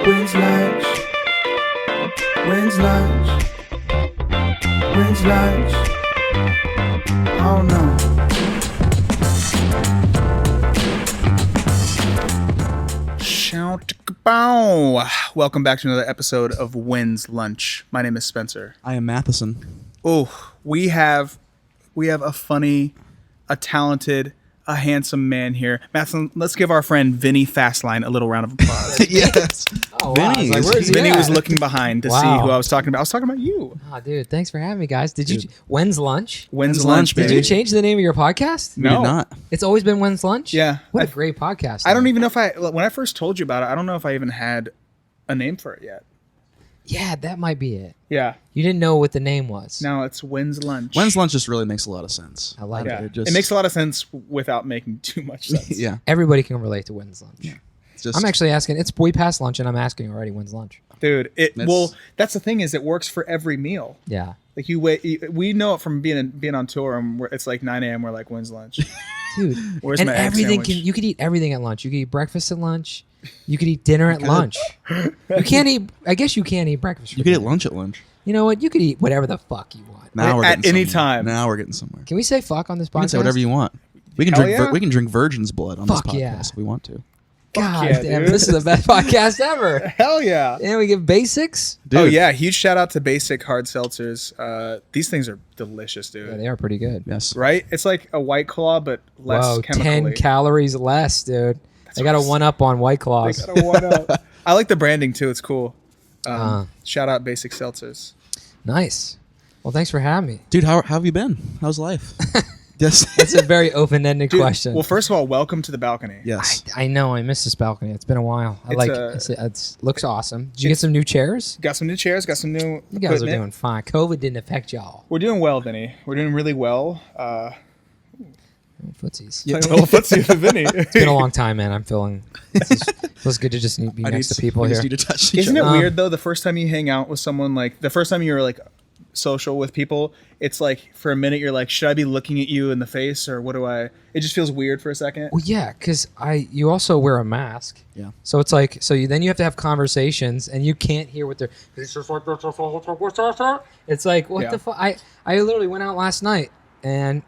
When's lunch? When's lunch? When's lunch? Oh no. Shout bow. Welcome back to another episode of When's Lunch. My name is Spencer. I am Matheson. Oh, we have a funny, a talented, a handsome man here. Matheson, let's give our friend Vinny Fasline a little round of applause. Yes. Oh, wow. Vinny. Like, where's he Vinny at? was looking behind to see Wow. who I was talking about. I was talking about you. Oh, dude, thanks for having me, guys. Did you? When's lunch? When's lunch, baby? Did you change the name of your podcast? We No. did not. It's always been When's Lunch? Yeah. What a great podcast. I don't name. even know if when I first told you about it, I don't know if I even had a name for it yet. Yeah, that might be it. Yeah. You didn't know what the name was. Now it's When's Lunch. When's lunch just really makes a lot of sense. I like Yeah. it. It makes a lot of sense without making too much sense. Yeah. Everybody can relate to When's Lunch. Yeah. It's just, I'm actually asking. It's way past lunch, and I'm asking already. When's lunch? Dude, That's- that's the thing is it works for every meal. Yeah, Like we know it from being on tour, and it's like 9 a.m. We're like, when's lunch? dude. Where's and my egg everything sandwich? you could eat everything at lunch. You could eat breakfast at lunch. You could eat dinner at lunch. You can't eat. I guess you can't eat breakfast. For you could eat dinner. lunch at lunch. You know what? You could eat whatever the fuck you want. Now we're At getting any somewhere. time. Now we're getting somewhere. Can we say fuck on this podcast? You can say whatever you want. We can Hell drink. yeah. We can drink virgin's blood on Fuck this podcast yeah. if we want to. God yeah, damn, dude. this is the best podcast ever. Hell yeah. And we give basics. Dude, Oh yeah, huge shout out to Basic Hard Seltzers. These things are delicious, dude. Yeah, they are pretty good. Yes. Right? It's like a White Claw, but less Whoa, chemically. 10 calories less, dude. They got a one up on White Claws. They got a one up. I like the branding too. It's cool. Shout out Basic Seltzers. Nice. Well, thanks for having me. Dude, how have you been? How's life? Yes. That's a very open-ended Dude, question. well, first of all, welcome to the balcony. Yes. I know. I miss this balcony. It's been a while. I It's like a- it. It looks awesome. Did you get some new chairs? Got some new chairs. Got some new You guys are equipment. doing fine. COVID didn't affect y'all. We're doing well, Vinny. We're doing really well. Footsies. Yeah. Well, let's see, Vinny. It's been a long time, man. I'm feeling... feels good to just be next to people we here. just need to touch each Isn't it other. weird though? The first time you hang out with someone, like the first time you're like social with people, it's like for a minute you're like, should I be looking at you in the face or what do I? It just feels weird for a second. Well, yeah, because you also wear a mask. Yeah. So it's like, then you have to have conversations, and you can't hear what they're. It's just like, it's like, what Yeah. the fuck? I literally went out last night, and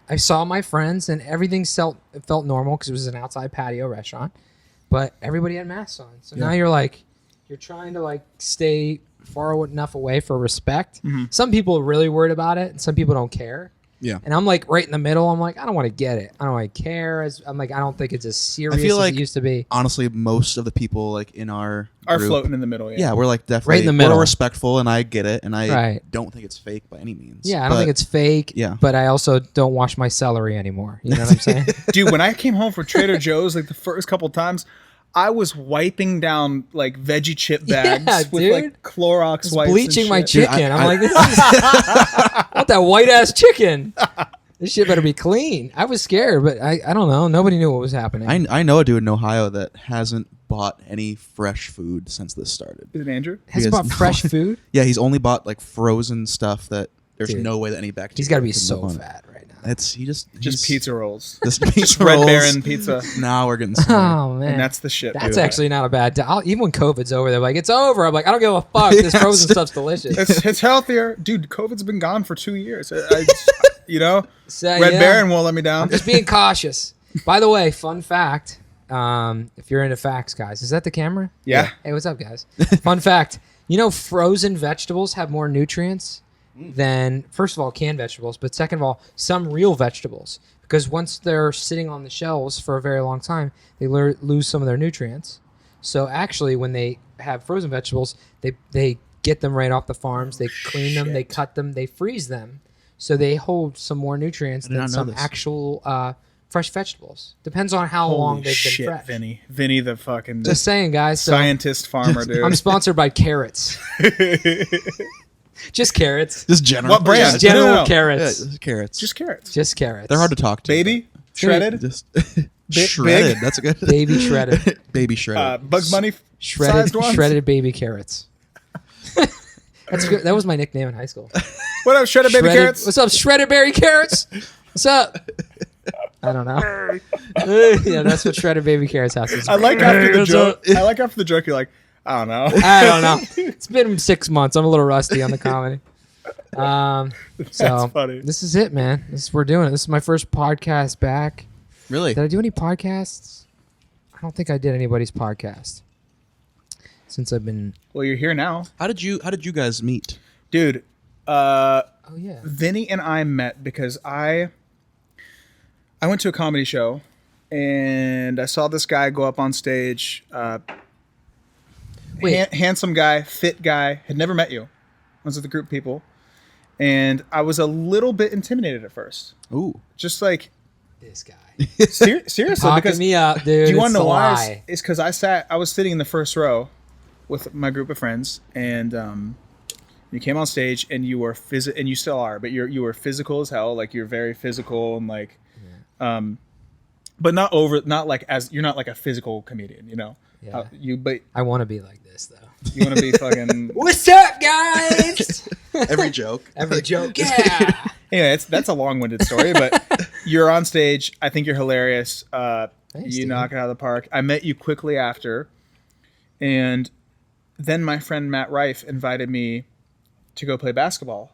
I saw my friends, and everything felt normal because it was an outside patio restaurant, but everybody had masks on. So now you're trying to like stay far enough away for respect. Mm-hmm. Some people are really worried about it, and some people don't care. Yeah. And I'm like right in the middle. I'm like, I don't want to get it. I don't want to care. I'm like, I don't think it's as serious feel as like it used to be. Honestly, most of the people like in our Are group, floating in the middle. Yeah, we're like definitely Right in the middle. We're respectful, and I get it, and I Right. don't think it's fake by any means. Yeah, I don't think it's fake. yeah. But I also don't wash my celery anymore. You know what I'm saying? Dude, when I came home from Trader Joe's, like the first couple times, I was wiping down like veggie chip bags Yeah, with dude. like Clorox wipes. Bleaching and my shit. chicken. Dude, I'm like, this is I want that white ass chicken. This shit better be clean. I was scared, but I don't know. Nobody knew what was happening. I know a dude in Ohio that hasn't bought any fresh food since this started. Is it Andrew? Has he He bought has fresh food? Yeah, he's only bought like frozen stuff that there's Dude. no way that any bacteria. He's got to be can so live on it. fat right now. Just he's- pizza rolls. Just Just pizza Red rolls. Baron pizza. Now we're getting somewhere. Oh man, And that's the shit. That's dude. actually not a bad deal. Even when COVID's over, they're like, it's over. I'm like, I don't give a fuck. This Yeah, frozen still- stuff's delicious. It's healthier, dude. COVID's been gone for 2 years. You know, So, Red yeah. Baron won't let me down. I'm just being cautious. By the way, fun fact. If you're into facts, guys, is that the camera? Yeah. Hey, what's up, guys? Fun fact. You know, frozen vegetables have more nutrients than, first of all, canned vegetables, but second of all, some real vegetables. Because once they're sitting on the shelves for a very long time, they lose some of their nutrients. So actually, when they have frozen vegetables, they get them right off the farms. They clean them, they cut them, they freeze them. So they hold some more nutrients did than not know some this. actual fresh vegetables. Depends on how long Holy they've shit, been fresh. Vinny the fucking Just saying, guys. So scientist farmer, dude. I'm sponsored by carrots. Just carrots. Just general. What brand? Just general No. Yeah, carrots. just carrots. Just carrots. Just carrots. They're hard to talk to. Baby shredded. Just Big- shredded. big? That's a good. Baby shredded. Baby shredded. Bugs Bunny Shredded, sized ones. shredded baby carrots. That's good. That was my nickname in high school. What up, shredded baby Shredded- carrots? What's up, shredded berry carrots? What's up? I don't know. Yeah, that's what shredded baby carrots has to say. I like after the what's joke. up? I like after the joke. You're like, I don't know. I don't know. It's been 6 months. I'm a little rusty on the comedy. So funny. this is it, man. We're doing it. This is my first podcast back. Really? Did I do any podcasts? I don't think I did anybody's podcast since I've been. Well, you're here now, How did you guys meet? dude. Oh yeah. Vinny and I met because I went to a comedy show and I saw this guy go up on stage. Wait. Handsome guy, fit guy. Had never met you. I was with a group of people, and I was a little bit intimidated at first. Ooh. Just like This guy. seriously, Talking because me up, dude. do you want to It's know a why? lie. It's because I was sitting in the first row with my group of friends, and you came on stage and you were and you still are, but you were physical as hell. Like you're very physical and like, but not like as you're not like a physical comedian, you know. Yeah. But I want to be like this though. you want to be fucking. What's up, guys? Every joke. Every joke. Yeah. Anyway, that's a long-winded story, but you're on stage. I think you're hilarious. Thanks, You dude. knock it out of the park. I met you quickly after, and then my friend Matt Rife invited me to go play basketball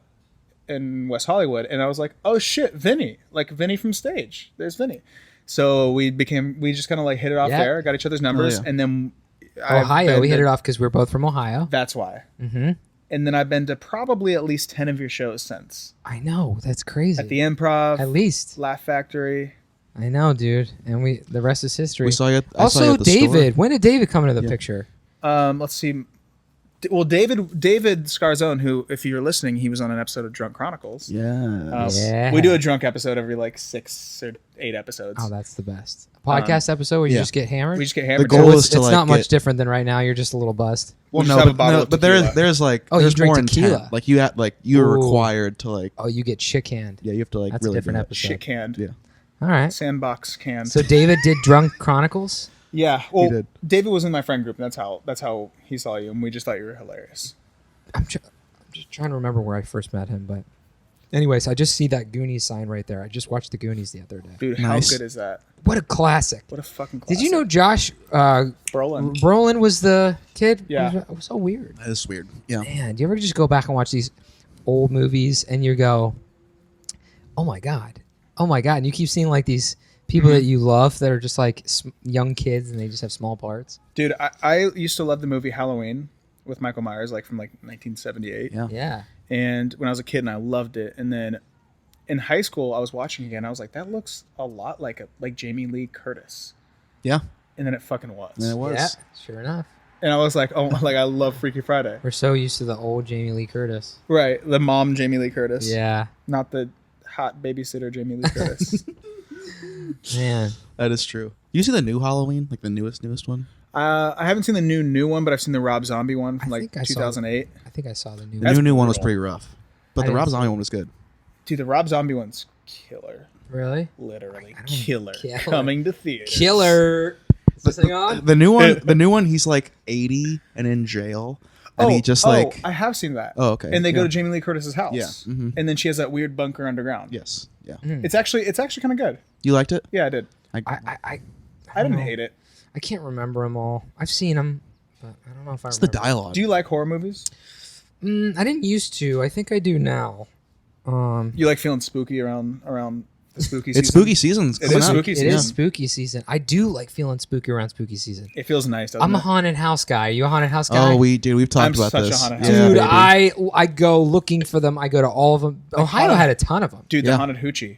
in West Hollywood, and I was like, "Oh shit, Vinny! Like Vinny from stage. There's Vinny." So we just kind of like hit it off Yeah. there, got each other's numbers, yeah. and then Ohio. We hit it off because we're both from Ohio. That's why. Mm-hmm. And then I've been to probably at least 10 of your shows since. I know. That's crazy. At the Improv, At least. Laugh Factory. I know, dude. And the rest is history. We saw you. I saw you Also, at the David. store. When did David come into the picture? Let's see. Well, David Scarzone, who, if you're listening, he was on an episode of Drunk Chronicles. Yeah. Yeah. We do a drunk episode every like 6 or 8 episodes. Oh, that's the best. A podcast episode where you yeah. just get hammered? We just get hammered. The goal So is it's to, like, not much get- different than right now. You're just a little buzzed. Well, We just have a no, bottle of but tequila. there's like Oh, you there's drink more tequila. intent. Like you're Ooh. required to like Oh, you get shit canned. you have to like That's a really different do it. episode. Shit canned. Yeah. All right. Sandbox canned. So David did Drunk Chronicles? yeah. Well, did. David was in my friend group, and that's how he saw you, and we just thought you were hilarious. I'm just trying to remember where I first met him, but anyways, I just see that Goonies sign right there. I just watched the Goonies the other day. Dude, Nice. how good is that? What a classic. What a fucking classic. Did you know Josh Brolin? Brolin was the kid? Yeah. It was so weird. That is weird. Yeah. Man, do you ever just go back and watch these old movies and you go, oh my God. And you keep seeing like these people that you love that are just like young kids and they just have small parts. Dude, I used to love the movie Halloween with Michael Myers, like from like 1978. Yeah. Yeah. And when I was a kid, and I loved it. And then in high school, I was watching again. I was like, that looks a lot like Jamie Lee Curtis. Yeah. And then it fucking was. And it was. Yeah, sure enough. And I was like, oh, like I love Freaky Friday. We're so used to the old Jamie Lee Curtis. Right, the mom Jamie Lee Curtis. Yeah. Not the hot babysitter Jamie Lee Curtis. Man. That is true. You see the new Halloween, like the newest one? I haven't seen the new one, but I've seen the Rob Zombie one from I like think I saw 2008. I think I saw the new The That's new one was brutal. pretty rough, but I the didn't Rob see Zombie it. one was good. Dude, the Rob Zombie one's killer. Really? Literally I don't- killer. Killer. Coming to theaters. Killer. Is this thing on? The new one, he's like 80 and in jail, and he just like I have seen that. Oh, okay. And they go Yeah. to Jamie Lee Curtis's house. Yeah. Mhm. And then she has that weird bunker underground. yes, yeah. It's actually kind of good. You liked it? Yeah, I did. I I didn't know. hate it. I can't remember them all. I've seen them, but I don't know if I It's the remember. dialogue. Do you like horror movies? I didn't used to. I think I do now. You like feeling spooky around the spooky season? It's spooky season. It is spooky It season. is spooky season. I do like feeling spooky around spooky season. It feels nice, doesn't I'm a it? haunted house guy. You a haunted house guy? Oh, we've talked I'm about such a this. haunted house Yeah, Dude, baby. I go looking for them. I go to all of them. Ohio haunted- had a ton of them. Dude, the Yeah. Haunted Hoochie.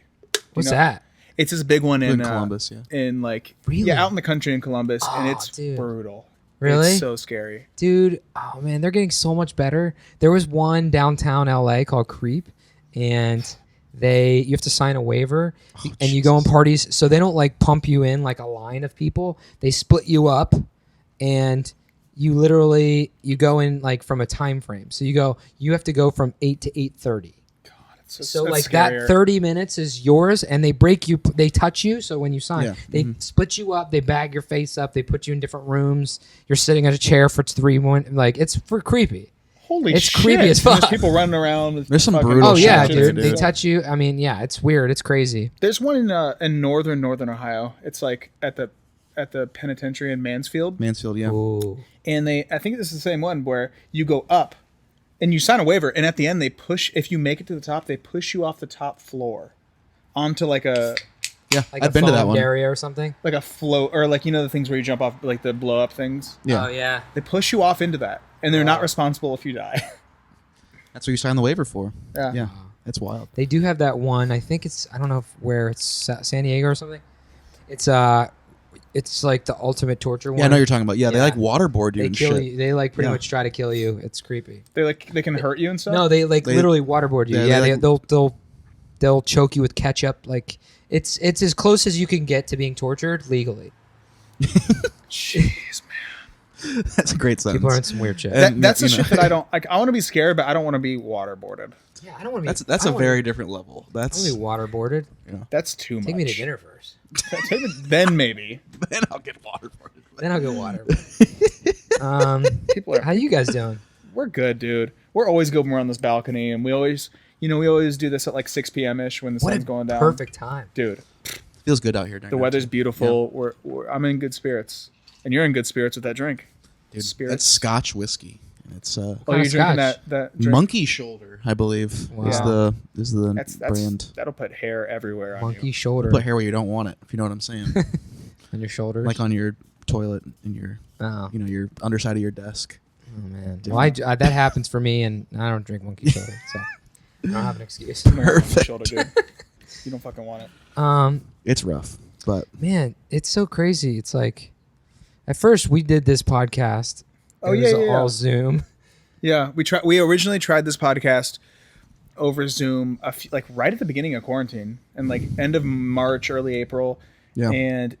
What's know- that? It's this big one in Columbus, yeah. In like Really? yeah, out in the country in Columbus, and Oh, it's dude. brutal. Really? It's so scary. Dude, oh man, they're getting so much better. There was one downtown LA called Creep, and you have to sign a waiver, and you go in parties. So they don't like pump you in like a line of people. They split you up, and you go in like from a time frame. So you have to go from 8 to 8:30. So that's like scarier. that 30 minutes is yours, and they they touch you. So when you sign, Yeah. they split you up, they bag your face up, they put you in different rooms. You're sitting at a chair for 3 months. Like it's for creepy. Holy It's shit. creepy as And there's fuck. people running around. with There's some fucking- brutal Oh shit yeah, out there, dude. They dude. touch you. I mean, yeah, it's weird. It's crazy. There's one in northern Ohio. It's like at at the penitentiary in Mansfield. Mansfield, yeah. Ooh. And I think this is the same one where you go up and you sign a waiver, and at the end if you make it to the top, they push you off the top floor onto like a Yeah, Like I've a been to that foamed one. area or something. like a float, or like, you know, the things where you jump off, like the blow up things. Yeah. Oh yeah. They push you off into that, and they're not Wow. responsible if you die. That's what you sign the waiver for. Yeah. Yeah, it's wild. They do have that one. I think I don't know where it's San Diego or something. It's like the ultimate torture one. Yeah, I know you're talking about. Yeah, they Yeah. like waterboard you They and kill shit. you. They like pretty Yeah. much try to kill you. It's creepy. They can hurt you and stuff. No, they like They- literally waterboard you. Yeah, Yeah, they like- they'll choke you with ketchup. Like it's as close as you can get to being tortured legally. Jeez, man. That's a great sentence. People are in some weird shit. And- That's the you know- shit that I don't like. I want to be scared, but I don't want to be waterboarded. Yeah, I don't want to be. That's I a don't very wanna, different level. I That's want to be waterboarded. That's too much. Take me to dinner first. Then maybe. then I'll get waterboarded. Then I'll go waterboarded. People are. How you guys doing? We're good, dude. We're always good when we're on this balcony, and we always do this at like 6 p.m. ish when the What sun's a going down. perfect time. Dude. Feels good out here. during The that weather's too. beautiful. I'm in good spirits, and you're in good spirits with that drink. Dude, Spirits. that's Scotch whiskey. It's Oh, Kinda you're drinking Scotch. that drink? Monkey Shoulder, I believe, Wow. is the That's brand. that'll put hair everywhere on Monkey you. shoulder Put hair where you don't want it, if you know what I'm saying. on your shoulders. Like on your toilet in your, Oh, your underside of your desk. oh man. Well, that happens for me, and I don't drink monkey shoulder, so I don't have an excuse. Perfect. Shoulder, dude. You don't fucking want it. It's rough, but Man, it's so crazy. It's like, at first we did this podcast. Oh, it yeah, was yeah, all yeah. Zoom. Yeah, we originally tried this podcast over Zoom, like right at the beginning of quarantine, and like end of March, early April. yeah. And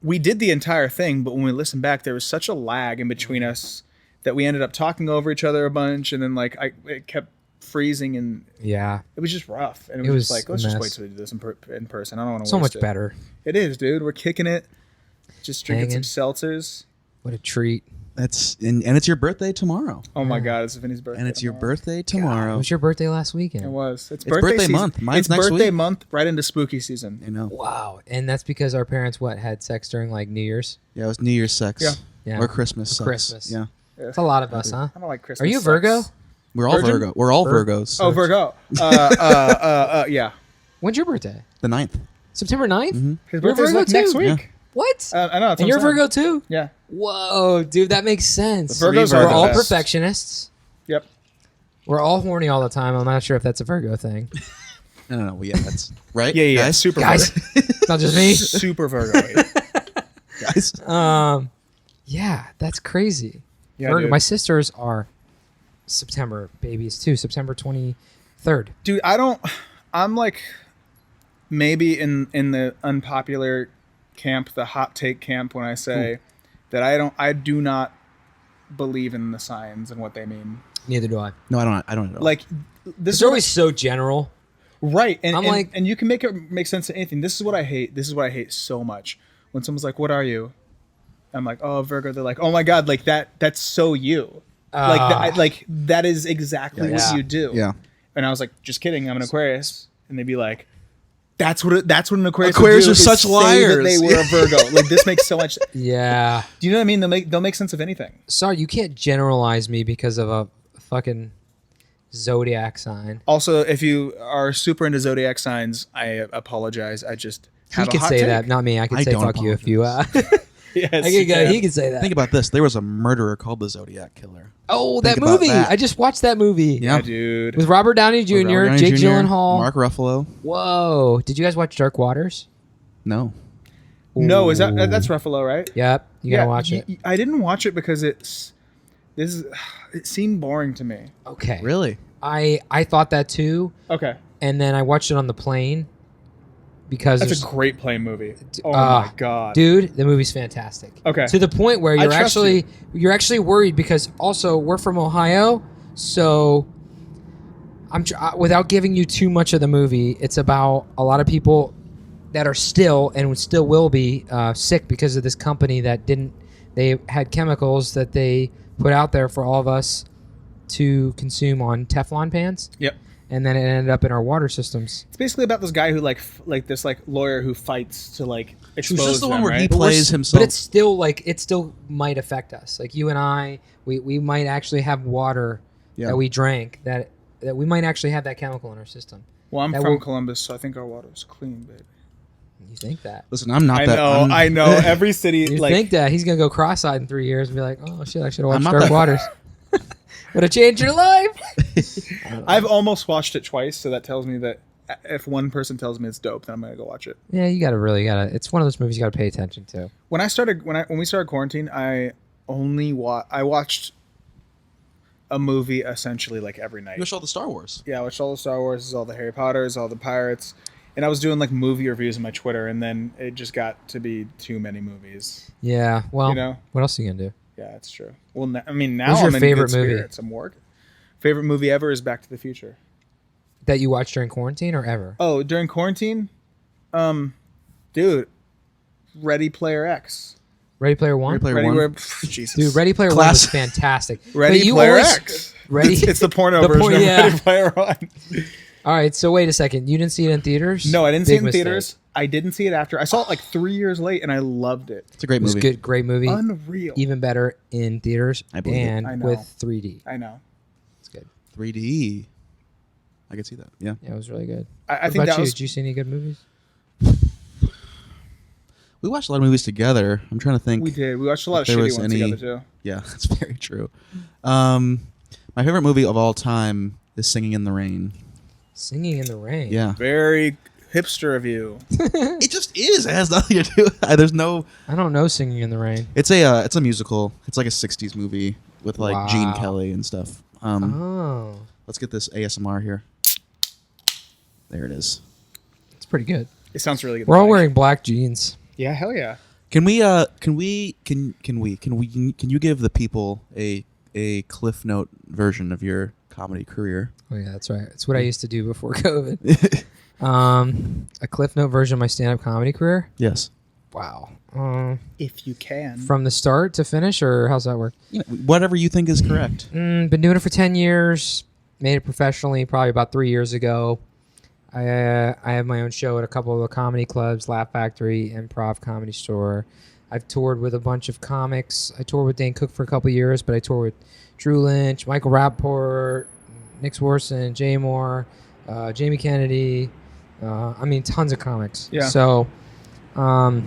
we did the entire thing, but when we listened back, there was such a lag in between us that we ended up talking over each other a bunch, and then like it kept freezing, and Yeah, it was just rough. And It it was was just like, a let's just mess. wait till we do this in person. I don't want to so waste much better. It is, dude. We're kicking it. Just drinking Hanging. some seltzers. What a treat. That's and it's your birthday tomorrow, Oh my God, it's Vinny's birthday. and it's your tomorrow. birthday It tomorrow. was your birthday last weekend. It was. It's birthday season. month. Mine's it's next birthday week. month, right into spooky season. You know, Wow. And that's because our parents, had sex during like New Year's? yeah, it was New Year's sex, Yeah. Yeah. or Christmas sex. Christmas. Yeah, It's a lot of us, huh? I don't like Christmas. Are you a sex. Virgo? we're all Virgin? Virgo. We're all Vir- Virgos. Oh, Virgo. Yeah. When's your birthday? The 9th. September 9th? Mm-hmm. His You're birthday's Virgo like next too? week. What? I know. That's and what you're I'm saying. Virgo too? Yeah. Whoa, dude, that makes sense. The Virgos Three are We're the all best. perfectionists. Yep. We're all horny all the time. I'm not sure if that's a Virgo thing. No. Well, yeah, that's right. Yeah. guys? Super Guys, Virgo. it's not just me. Super Virgo. guys. Yeah, that's crazy. Yeah, Virgo. dude. My sisters are September babies too. September 23rd. Dude, I'm like maybe in the unpopular camp, the hot take camp, when I say that I do not believe in the signs and what they mean. Neither do I. No, I don't. I don't at all. Like this is They're what always so general. right, and I'm like- and you can make it make sense to anything. This is what I hate. This is what I hate so much. When someone's like, "What are you?" I'm like, "Oh, Virgo." They're like, "Oh my God, like that's so you." Like that is exactly Yeah. what you do. yeah. And I was like, "Just kidding. I'm an Aquarius." And they'd be like, "That's what an Aquarius. Aquarius would are do, such is say that liars." they were a Virgo." Like this makes so much. Yeah. Do you know what I mean? They'll make sense of anything. Sorry, you can't generalize me because of a fucking zodiac sign. Also, if you are super into zodiac signs, I apologize. I just He have a could hot say take. that, not me. I could I say don't fuck you if you. Yes, I you could go. can. He could say that. Think about this. There was a murderer called the Zodiac Killer. Oh, that Think about movie! that. I just watched that movie. Yeah. Yeah, dude. With Robert Downey Jr., Robert Downey Jake Jr., Gyllenhaal. Mark Ruffalo. Whoa! Did you guys watch Dark Waters? No. No, is that's Ooh. Ruffalo, right? Yep, you gotta watch it. I didn't watch it because it seemed boring to me. Okay. Really? I thought that too, Okay, and then I watched it on the plane because that's there's- a great play movie. Oh uh, my God, dude, the movie's fantastic. Okay. To the point where I you're trust actually worried because also we're from Ohio, so without giving you too much of the movie, it's about a lot of people that are still and still will be sick because of this company that they had chemicals that they put out there for all of us to consume on Teflon pans. Yep. and then it ended up in our water systems. It's basically about this guy who this lawyer who fights to expose just the one them, where he right? plays himself. But it's still it still might affect us. Like you and I, we might actually have water that we drank that we might actually have that chemical in our system. Well, I'm from Columbus, so I think our water's clean, baby. You think that? Listen, I'm not that. I know. Every city. You think that he's gonna go cross-eyed in 3 years and be like, "Oh shit, I should have watched not Dark that- Waters." Would have changed your life. I've almost watched it twice, so that tells me that if one person tells me it's dope, then I'm gonna go watch it. Yeah, you gotta. It's one of those movies you gotta pay attention to. When we started quarantine, I watched a movie essentially every night. You watched all the Star Wars. Yeah, I watched all the Star Wars, all the Harry Potters, all the Pirates, and I was doing movie reviews on my Twitter, and then it just got to be too many movies. Yeah. Well, You know? what else are you gonna do? Yeah, it's true. Well, now What's your I'm in favorite good movie? spirits. I'm working. Favorite movie ever is Back to the Future. That you watched during quarantine or ever? Oh, during quarantine, dude, Ready Player X. Ready Player One. Jesus. Dude, Ready Player One was fantastic. Ready But you Player always- X. Ready. It's the porno version of Ready Player One. All right, so wait a second. You didn't see it in theaters? No, I didn't see it in mistake. theaters. I didn't see it after. I saw it 3 years late, and I loved it. It's a great It was movie. good, great movie. Unreal. Even better in theaters I believe it. and I know. with 3D. I know. It's good. 3D. I can see that. Yeah. Yeah, it was really good. I What think about that you? was. Did you see any good movies? We watched a lot of movies together. I'm trying to think. We did. We watched a lot of If there shitty was ones any- together too. Yeah, that's very true. My favorite movie of all time is Singing in the Rain. Singing in the Rain. Yeah. Very hipster of you. It just is. It has nothing to do. There's no. I don't know Singing in the Rain. It's a musical. It's like a '60s movie with Gene Wow. Kelly and stuff. Oh, Let's get this ASMR here. There it is. it's pretty good. It sounds really good. We're all wearing black jeans. Yeah, hell yeah. Can you give the people a Cliff Note version of your comedy career? Oh yeah, that's right. It's what I used to do before COVID. A Cliff Note version of my stand-up comedy career. Yes. Wow. If you can. From the start to finish, or how's that work? Whatever you think is correct. Been doing it for 10 years. Made it professionally probably about 3 years ago. I have my own show at a couple of the comedy clubs, Laugh Factory, Improv Comedy Store. I've toured with a bunch of comics. I toured with Dane Cook for a couple of years, but I toured with Drew Lynch, Michael Rappaport, Nick Swarson, Jay Moore, Jamie Kennedy. Tons of comics. Yeah. So, I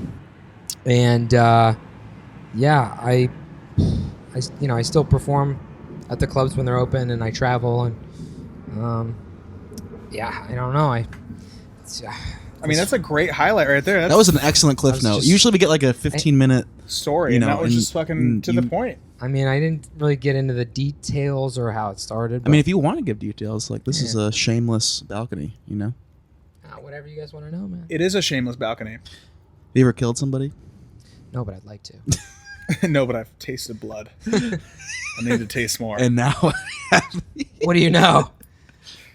still perform at the clubs when they're open, and I travel, and I don't know. That's a great highlight right there. That was an excellent Cliff Note. Usually we get like a 15-minute story, and that was just fucking to the point. I didn't really get into the details or how it started. if you want to give details, this is a shameless balcony, Whatever you guys want to know, man. It is a shameless balcony. You ever killed somebody? No, but I'd like to. No, but I've tasted blood. I need to taste more. And now, What do you know?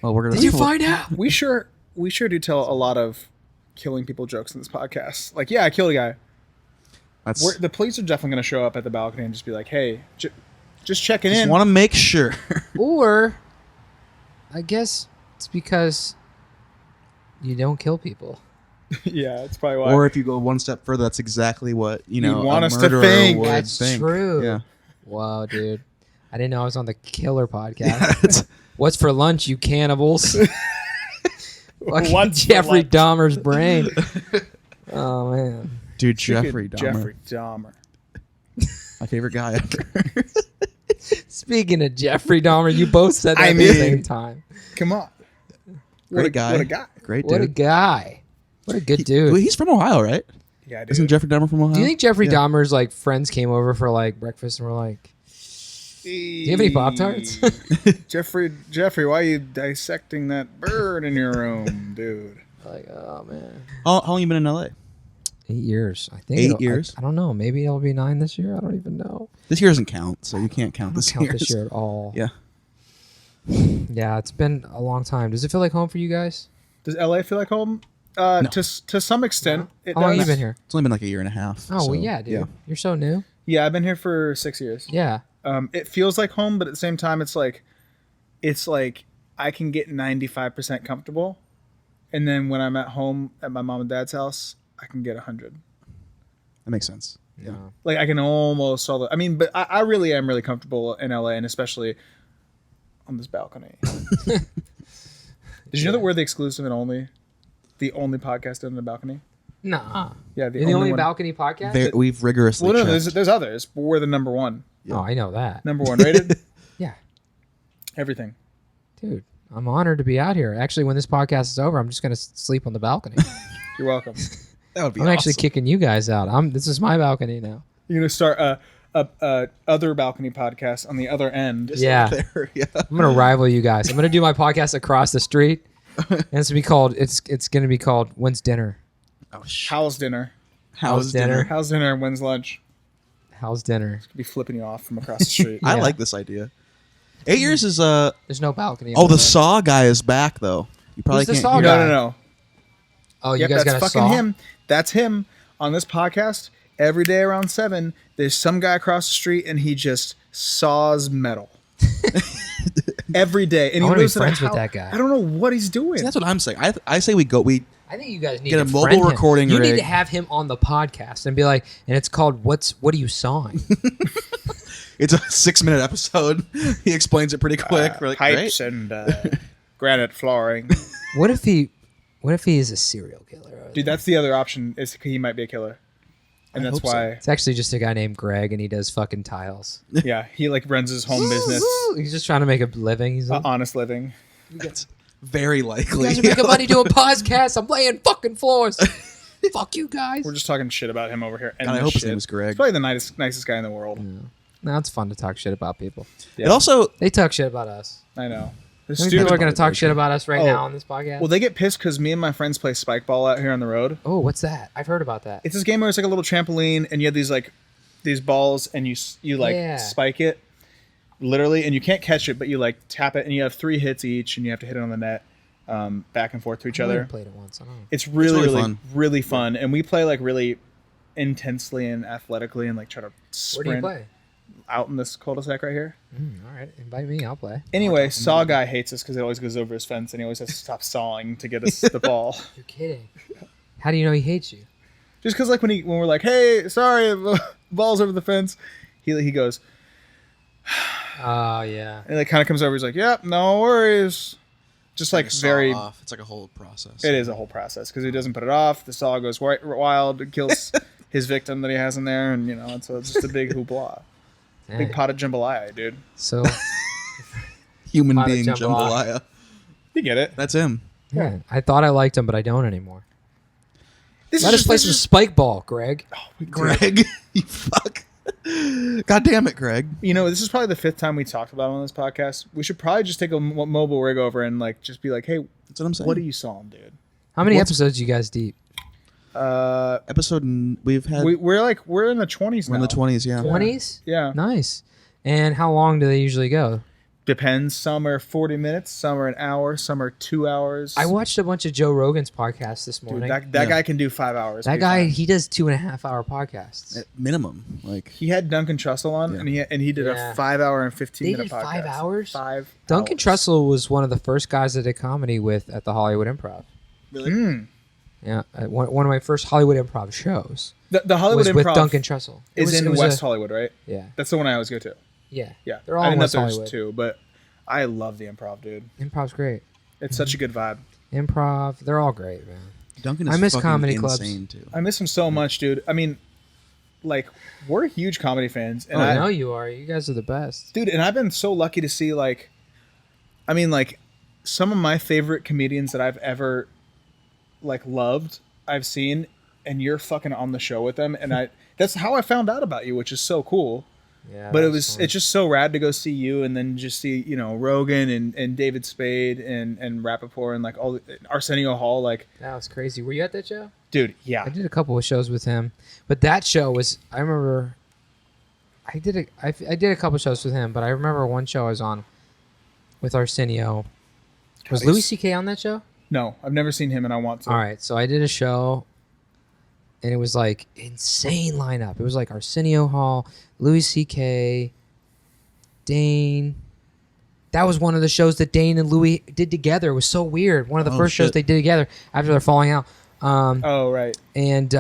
well, we're gonna. Did you find out? we sure do tell a lot of killing people jokes in this podcast. I killed a guy. The police are definitely going to show up at the balcony and just be like, "Hey, just checking in." Want to make sure. Or, I guess it's because you don't kill people. Yeah, that's probably why. Or if you go one step further, that's exactly what want a us to murderer think. would That's think. true. Yeah. Wow, dude. I didn't know I was on the Killer podcast. What's for lunch, you cannibals? Fucking What's for Jeffrey lunch? Dahmer's brain. Oh, man. Dude, Speaking Jeffrey of Dahmer, Jeffrey Dahmer. my favorite guy ever. Speaking of Jeffrey Dahmer, you both said that I at the mean- same time. Come on. Great guy. What a guy. Great What a dude. guy. What a good dude. Well, he's from Ohio, right? Yeah, dude. Isn't Jeffrey Dahmer from Ohio? Do you think Jeffrey Yeah. Dahmer's friends came over for breakfast and were like, "Do you have any Pop-Tarts?" Jeffrey, why are you dissecting that bird in your room, dude? Oh man, How long you been in LA? 8 years. I think 8 years? I don't know. Maybe it'll be 9 this year. I don't even know. This year doesn't count, so you can't count I don't this count year. this year at all. Yeah. Yeah, it's been a long time. Does it feel like home for you guys? Does LA feel like home? To some extent, it How long does. have you been here? It's only been like a year and a half. Oh, so, well, yeah, dude. You're so new. Yeah, I've been here for 6 years. Yeah. It feels like home, but at the same time, it's like I can get 95% comfortable, and then when I'm at home at my mom and dad's house, I can get 100. That makes sense. Yeah. Like I can almost solve it. I mean, but I really am really comfortable in LA, and especially on this balcony. Did you know that we're the exclusive and only podcast on the balcony? Nah. Yeah, The only one. balcony podcast? We've rigorously Well, no, checked. there's others, but we're the number one. Oh, I know that. Number one rated. Yeah. Everything. Dude, I'm honored to be out here. Actually, when this podcast is over, I'm just going to sleep on the balcony. You're welcome. That would be I'm awesome. actually kicking you guys out. This is my balcony now. You're gonna start a other balcony podcast on the other end. Yeah. There, yeah. I'm going to rival you guys. I'm going to do my podcast across the street. And it's going to be called When's Dinner? Oh, shit. How's dinner? How's dinner? How's dinner and when's lunch? How's dinner? Be flipping you off from across the street. I Yeah. like this idea. 8 years is There's no balcony. Oh, over the there. Saw guy is back though. You probably Who's the can't. Saw hear guy? No, no, no. Oh, you Yep, guys got that's a fucking saw? him. That's him on this podcast. Every day around 7, there's some guy across the street and he just saws metal. Every day. And I he wanna be lives in a friends with house- that guy. I don't know what he's doing. See, that's what I'm saying. I say we go. I think you guys need Get to a mobile friend him. recording You need rig. to have him on the podcast and be like, and it's called What Are You Sawing? It's a 6-minute episode. He explains it pretty quick. We're like, Pipes great. and granite flooring. What if he is a serial killer? Dude, that's the other option. Is he might be a killer. And I that's hope so. why, It's actually just a guy named Greg, and he does fucking tiles. yeah, he like runs his home business. He's just trying to make a living. He's like, Honest living. That's very you likely. guys are making money doing podcasts. I'm laying fucking floors. Fuck you guys. We're just talking shit about him over here. And God, I this hope his shit. name was Greg. He's probably the nicest guy in the world. No, it's fun to talk shit about people. Yeah. It also They talk shit about us. I know. How many people are going to talk shit about us right Oh. now on this podcast? Well, they get pissed because me and my friends play spike ball out here on the road. Oh, what's that? I've heard about that. It's this game where it's like a little trampoline, and you have these balls, and you like Yeah. spike it, literally, and you can't catch it, but you like tap it, and you have 3 hits each, and you have to hit it on the net, back and forth to each I other. played it once. I don't know. It's really, really really, fun. really fun, and we play like really intensely and athletically, and like try to Where sprint do you play? out in this cul-de-sac right here. All right, invite me. I'll play. Anyway, Saw Guy hates us because he always goes over his fence, and he always has to stop sawing to get us the ball. You're kidding. How do you know he hates you? Just because, like, when we're like, "Hey, sorry, ball's over the fence," he goes, Oh yeah. and like kind of comes over. He's like, "Yep, no worries." Just like saw very, off. It's like a whole process. it is a whole process because he doesn't put it off. The saw goes wild, it kills his victim that he has in there, and it's just a big hoopla, Dang. big pot of jambalaya, dude. So Human Pot of being jambalaya. jambalaya. You get it. That's him. yeah, I thought I liked him, but I don't anymore. This Let us just- play this some is- spike ball, Greg. Greg. You fuck. God damn it, Greg. This is probably the 5th time we talked about it on this podcast. We should probably just take a mobile rig over and like just be like, "Hey, That's what I'm saying. what are you sawing, dude?" How many What's- episodes you guys deep? We've had. We're in the 20s now. We're in the 20s, yeah. 20s? Yeah. Nice. And how long do they usually go? Depends. Some are 40 minutes, some are an hour, some are 2 hours. I watched a bunch of Joe Rogan's podcasts this Dude, morning. that Yeah. guy can do 5 hours. That Be guy, fine. he does 2.5-hour podcasts. At minimum. Like, He had Duncan Trussell on, Yeah. and he did Yeah. a 5 hour and 15 They minute did podcast. 5 hours? 5 Duncan hours. Trussell was one of the first guys I did comedy with at the Hollywood Improv. really? Mm. Yeah, one of my first Hollywood Improv shows The Hollywood was with Improv Duncan Trussell. It is was- in it was West a- Hollywood, right? Yeah, That's the one I always go to. yeah. Yeah, They're all I in didn't know West there's Hollywood. 2, but I love the Improv, dude. Improv's great. It's such a good vibe. Improv, they're all great, man. Duncan is I miss fucking comedy clubs. insane, too. I miss him so much, dude. I mean, like, we're huge comedy fans, and I know you are. You guys are the best. dude, and I've been so lucky to see some of my favorite comedians that I've ever loved, I've seen, and you're fucking on the show with them, and that's how I found out about you, which is so cool. Yeah, But that's fun. it's just so rad to go see you and then just see Rogan and David Spade and Rappaport and like all Arsenio Hall, like, that was crazy. Were you at that show? dude, yeah. I did a couple of shows with him, but that show was. I remember. I did a couple shows with him, but I remember one show I was on with Arsenio. Was God, Louis he's- C.K. on that show? No, I've never seen him and I want to. All right, so I did a show, and it was like insane lineup. It was like Arsenio Hall, Louis C.K., Dane. that was one of the shows that Dane and Louie did together. It was so weird. One of the first shows they did together after they're falling out. Oh, right. And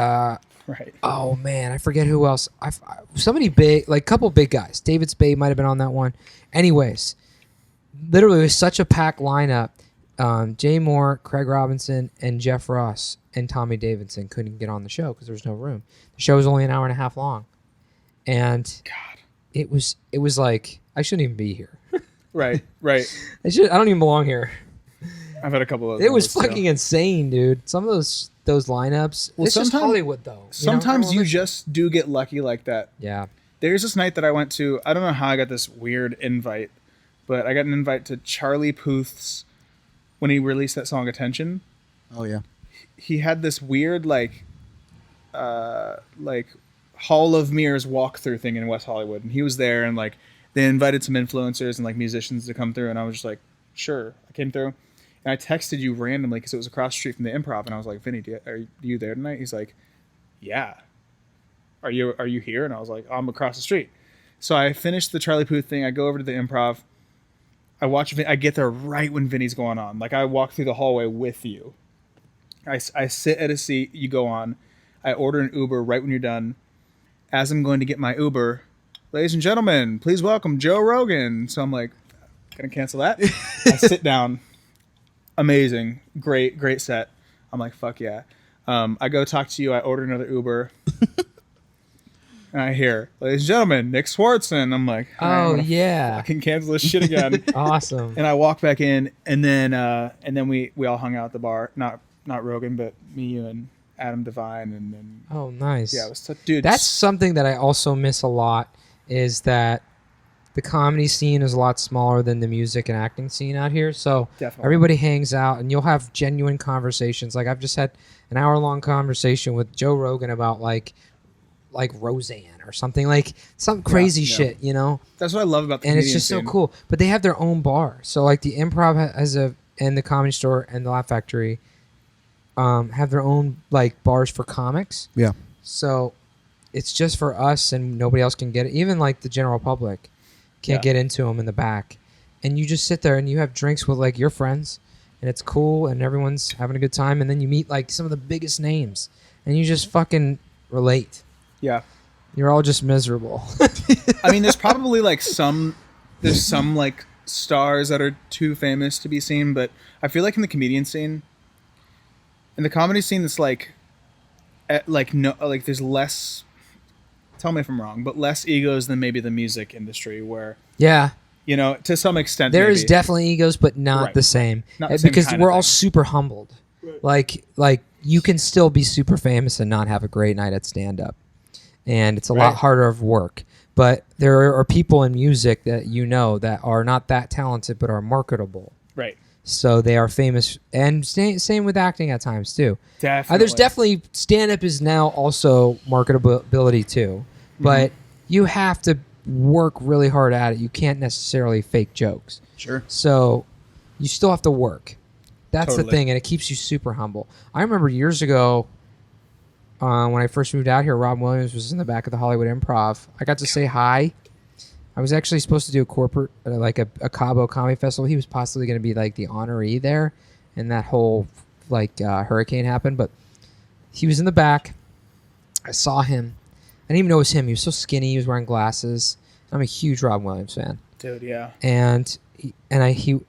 Right. oh man, I forget who else. Somebody big, like a couple big guys. David Spade might have been on that one. Anyways, literally it was such a packed lineup. Jay Moore, Craig Robinson, and Jeff Ross and Tommy Davidson couldn't get on the show because there was no room. The show was only an hour and a half long, and God, it was like I shouldn't even be here. Right. I don't even belong here. I've had a couple of. It was fucking insane, dude. Some of those lineups. Well, it's just Hollywood, though. Sometimes you just do get lucky like that. Yeah. There's this night that I went to. I don't know how I got this weird invite, but I got an invite to Charlie Puth's when he released that song "Attention." Oh yeah. He had this weird like Hall of Mirrors walkthrough thing in West Hollywood, and he was there, and like they invited some influencers and like musicians to come through, and I was just like, sure. I came through, and I texted you randomly because it was across the street from the Improv, and I was like, Vinny, are you there tonight? He's like, yeah. Are you here? And I was like, I'm across the street. So I finished the Charlie Puth thing. I go over to the Improv. I get there right when Vinny's going on. Like I walk through the hallway with you. I sit at a seat. You go on. I order an Uber right when you're done. As I'm going to get my Uber, ladies and gentlemen, please welcome Joe Rogan. So I'm like, gonna cancel that. I sit down. Amazing, great set. I'm like, fuck yeah. I go talk to you. I order another Uber. And I hear, ladies and gentlemen, Nick Swartzen. I'm like, oh yeah, I can cancel this shit again. Awesome. And I walk back in, and then we all hung out at the bar. Not Rogan, but me, you, and Adam Devine, and then. Oh, nice. Yeah, it was dude. That's something that I also miss a lot. Is that the comedy scene is a lot smaller than the music and acting scene out here. So Definitely. Everybody hangs out, and you'll have genuine conversations. Like I've just had an hour-long conversation with Joe Rogan about like Roseanne or something, like some crazy shit, you know. That's what I love about the and it's just scene. so cool. But they have their own bar. So like the Improv and the Comedy Store and the Laugh Factory have their own like bars for comics. Yeah. So it's just for us, and nobody else can get it. Even like the general public can't get into them in the back. And you just sit there and you have drinks with like your friends, and it's cool, and everyone's having a good time. And then you meet like some of the biggest names, and you just fucking relate. Yeah. You're all just miserable. I mean, there's probably like some like stars that are too famous to be seen, but I feel like in the comedian scene, in the comedy scene, it's like there's less. Tell me if I'm wrong, but less egos than maybe the music industry, where Yeah. you know, to some extent, There maybe. is definitely egos, but not Right. the same. Not the same because kind of we're all thing. super humbled. Like you can still be super famous and not have a great night at stand up. And it's a lot harder of work. But there are people in music that you know that are not that talented but are marketable. Right. So they are famous, and same with acting at times too. Definitely. There's definitely stand up is now also marketability too, but you have to work really hard at it. You can't necessarily fake jokes. Sure. So you still have to work. That's the Totally. thing, and it keeps you super humble. I remember years ago when I first moved out here, Rob Williams was in the back of the Hollywood Improv. I got to say hi. I was actually supposed to do a corporate, like a Cabo Comedy Festival. He was possibly going to be like the honoree there, and that whole hurricane happened. But he was in the back. I saw him. I didn't even know it was him. He was so skinny. He was wearing glasses. I'm a huge Rob Williams fan. Dude, yeah. And I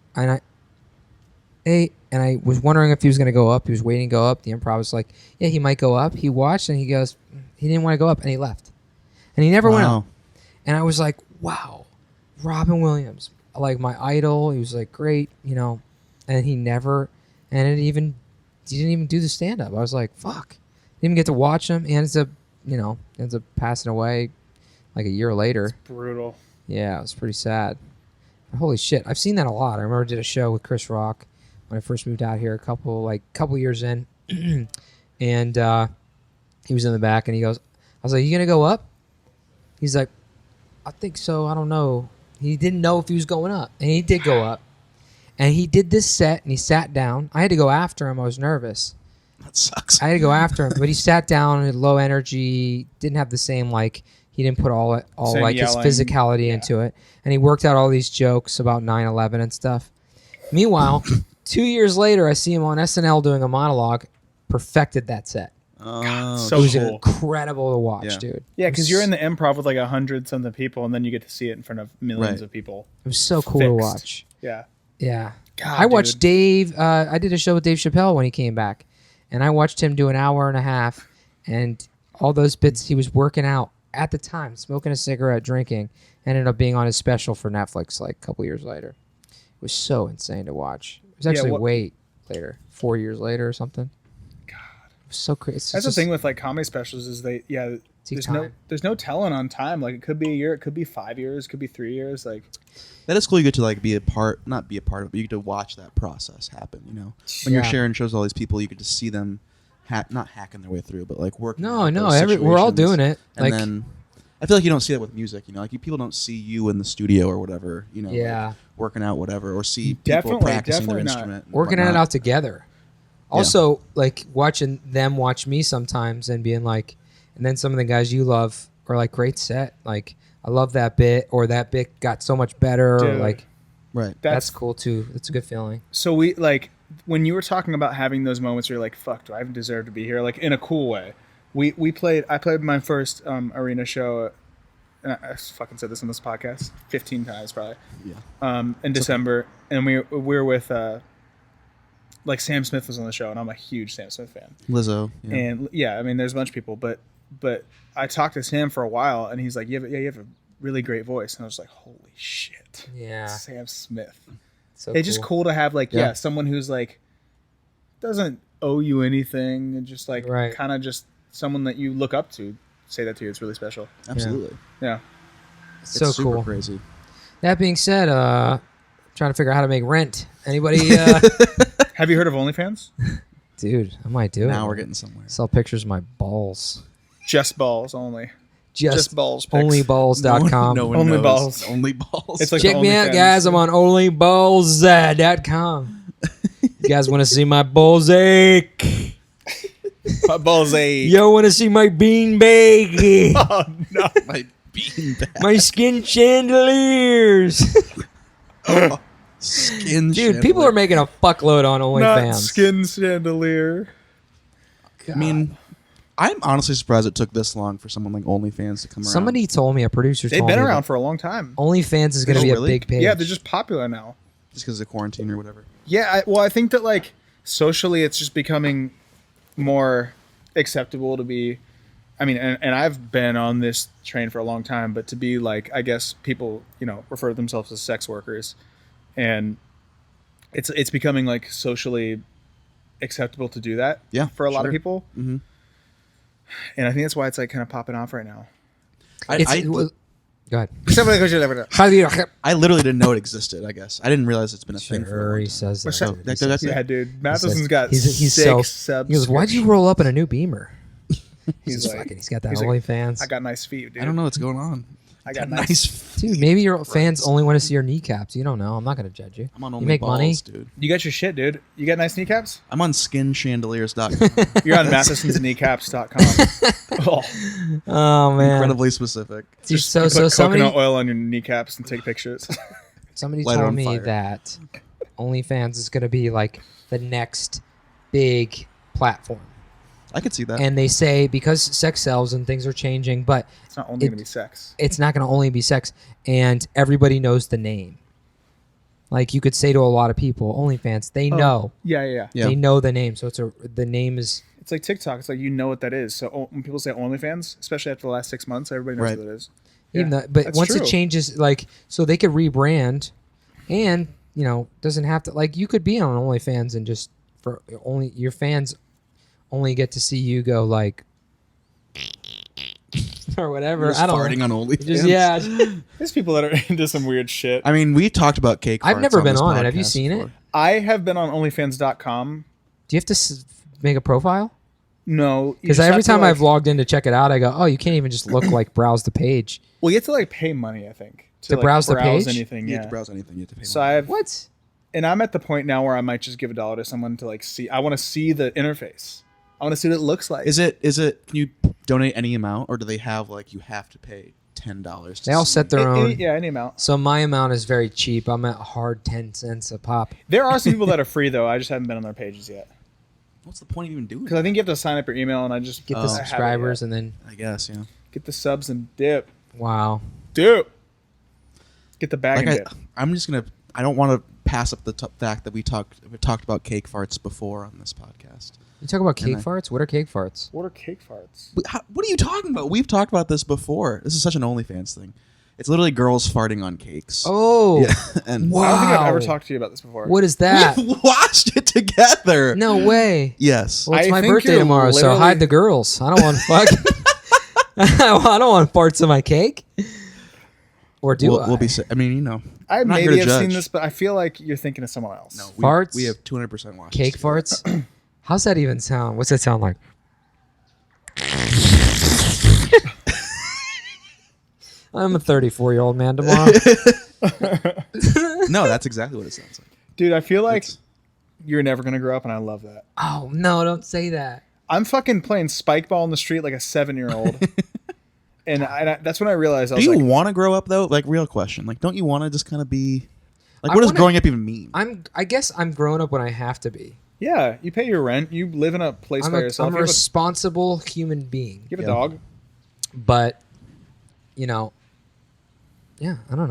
was wondering if he was going to go up. He was waiting to go up. The Improv was like, yeah, he might go up. He watched, and he goes, he didn't want to go up, and he left. And he never went up. And I was like, wow, Robin Williams, like my idol. He was like great, you know, and he didn't even do the stand up. I was like, fuck, didn't even get to watch him. He ends up passing away like a year later. Brutal. Yeah, it was pretty sad. Holy shit, I've seen that a lot. I remember I did a show with Chris Rock when I first moved out here, a couple years in, and he was in the back, and he goes, I was like, you gonna go up? He's like, I think so. I don't know. He didn't know if he was going up, and he did go up. And he did this set, and he sat down. I had to go after him. I was nervous. That sucks. I had to go after him, but he sat down at low energy, didn't have the same, like, He didn't put all Same like yelling. his physicality Yeah. into it, and he worked out all these jokes about 9/11 and stuff. Meanwhile, 2 years later, I see him on SNL doing a monologue, perfected that set. So It was cool. incredible to watch, Yeah. dude. Yeah, because you're in the improv with like 100-something people, and then you get to see it in front of millions Right. of people. It was so cool to Fixed. watch. Yeah. Yeah. God, I watched dude. Dave. I did a show with Dave Chappelle when he came back, and I watched him do an hour and a half, and all those bits he was working out at the time, smoking a cigarette, drinking, ended up being on his special for Netflix like a couple years later. It was so insane to watch. It was actually way later, 4 years later or something. God, it was so crazy. That's the thing with like comedy specials is there's no telling on time. Like it could be a year, it could be 5 years, it could be 3 years. Like That is cool. You get to like not be a part of it, but you get to watch that process happen. You know, when you're sharing shows with all these people, you get to see them not hacking their way through, but like working. No, out no, those we're all situations. doing it. And Like, then I feel like you don't see that with music. You know, like people don't see you in the studio or whatever. You know, Yeah. like, working out whatever, or see people Definitely, practicing their definitely not. instrument, and working it whatnot. out together. Also, like watching them watch me sometimes and being like, and then some of the guys you love are like, great set. Like, I love that bit, or that bit got so much better. Or Dude. like, Right. that's cool too. That's a good feeling. so we like when you were talking about having those moments where you're like, fuck, do I even deserve to be here? Like in a cool way. I played my first arena show. And I fucking said this on this podcast 15 times probably. Yeah. In December, and we were with like Sam Smith was on the show, and I'm a huge Sam Smith fan. Lizzo. Yeah. And yeah, I mean, there's a bunch of people, but I talked to Sam for a while, and he's like, you have a really great voice, and I was like, holy shit, Yeah. Sam Smith. So It's just cool to have like Yeah. someone who's like doesn't owe you anything, and just like Right. kind of just someone that you look up to say that to you. It's really special. Absolutely. Yeah. So It's super cool. crazy. That being said, trying to figure out how to make rent. Anybody? Have you heard of OnlyFans? Dude, I might do it. Now we're getting somewhere. Sell pictures of my balls. Just balls only. Just balls. Pics. onlyballs.com. No one Only knows. balls. Only balls. It's like Check the me out, OnlyFans. guys. I'm on onlyballs.com. You guys want to see my balls ache? My balls ache. Yo, want to see my bean bag? Oh no. my beanbag. My skin chandeliers. Skin. Dude, people are making a fuckload on Not OnlyFans. skin chandelier. I mean, I'm honestly surprised it took this long for someone like OnlyFans to come around. Somebody told me, a producer They've told been me around that for a long time. OnlyFans is going to Oh, be really? a big page. Yeah, they're just popular now. just because of quarantine or whatever. Yeah, I think that like socially, it's just becoming more acceptable to be. I mean, and I've been on this train for a long time, but to be like, I guess people, refer to themselves as sex workers, and it's becoming like socially acceptable to do that. Yeah, for a lot of sure. people. Mhm. And I think that's why it's like kind of popping off right now. Go ahead. I literally didn't know it existed. I guess I didn't realize it's been a thing. For a Sure, long he time. says that. So, dude. He that's says it. Yeah, dude, He says- Matheson's got he's six so, He goes, "Why'd you roll up in a new Beamer?" He's like, fucking, he's got that he's like, OnlyFans. I got nice feet, dude. I don't know what's going on. I got nice. Dude, maybe your fans only want to see your kneecaps. You don't know. I'm not going to judge you. I'm on You only make balls, money? dude. You got your shit, dude. You got nice kneecaps? I'm on skinchandeliers.com. You're on mathesonskneecaps.com. Oh, Oh man. Incredibly specific. Dude, you so put somebody coconut oil on your kneecaps and take pictures. somebody Light it told on me fire. that OnlyFans is going to be like the next big platform. I could see that. And they say because sex sells and things are changing, but It's not only going to be sex. it's not going to only be sex, and everybody knows the name. Like you could say to a lot of people, OnlyFans, they know. Yeah. Yeah. They know the name, so the name is It's like TikTok. It's like you know what that is. So when people say OnlyFans, especially after the last 6 months, everybody knows Right. what that is. even Yeah, though, but that's once true. it changes, like so they could rebrand, and doesn't have to like you could be on OnlyFans and just for only your fans only get to see you go like or whatever. Just I don't farting know. on OnlyFans. Just, yeah, There's people that are into some weird shit. I mean, we talked about cake. I've farts never been this on it. Have you podcast seen it? before. I have been on OnlyFans.com. do you have to make a profile? No. you Because just every have to, time like- I've logged in to check it out, I go, oh, you can't even just look like browse the page. Well, you have to like pay money, I think. To like, browse the page? anything, You yeah. have to browse anything. You have to pay So money. I have, What? and I'm at the point now where I might just give $1 to someone to like see. I want to see the interface. I want to see what it looks like. Is it? Can you donate any amount, or do they have like you have to pay $10? They all set their own. Any amount. So my amount is very cheap. I'm at hard 10 cents a pop. There are some people that are free though. I just haven't been on their pages yet. What's the point of even doing? Because I think you have to sign up your email, and I just Get the subscribers and then I guess get the subs and dip. wow. Dip. Get the bag and dip. I'm just gonna. I don't want to pass up the fact that we talked about cake farts before on this podcast. You talk about cake farts? What are cake farts? What are cake farts? What are you talking about? We've talked about this before. This is such an OnlyFans thing. It's literally girls farting on cakes. Oh, yeah. And wow. I don't think I've ever talked to you about this before. What is that? we watched it together. No way. Yes. Well, it's I my think birthday you're tomorrow, so literally- hide the girls. I don't want fuck. I don't want farts in my cake. Or do I? We'll be. I mean, I I'm not here maybe to have seen judge. this, but I feel like you're thinking of someone else. No, Farts? We have 200% watched Cake this. farts? How's that even sound? What's that sound like? I'm a 34-year-old man tomorrow. No, that's exactly what it sounds like. Dude, I feel like It's- you're never gonna grow up, and I love that. Oh, no, don't say that. I'm fucking playing spike ball in the street like a 7-year-old, and that's when I realized I Do was you like, want to grow up though? Like, real question. Like, don't you want to just kind of be? Like, I what does wanna- growing up even mean? I guess I'm grown up when I have to be. yeah, you pay your rent, you live in a place by yourself. I'm a You have responsible human being. you have a Yeah. dog. But, yeah, I don't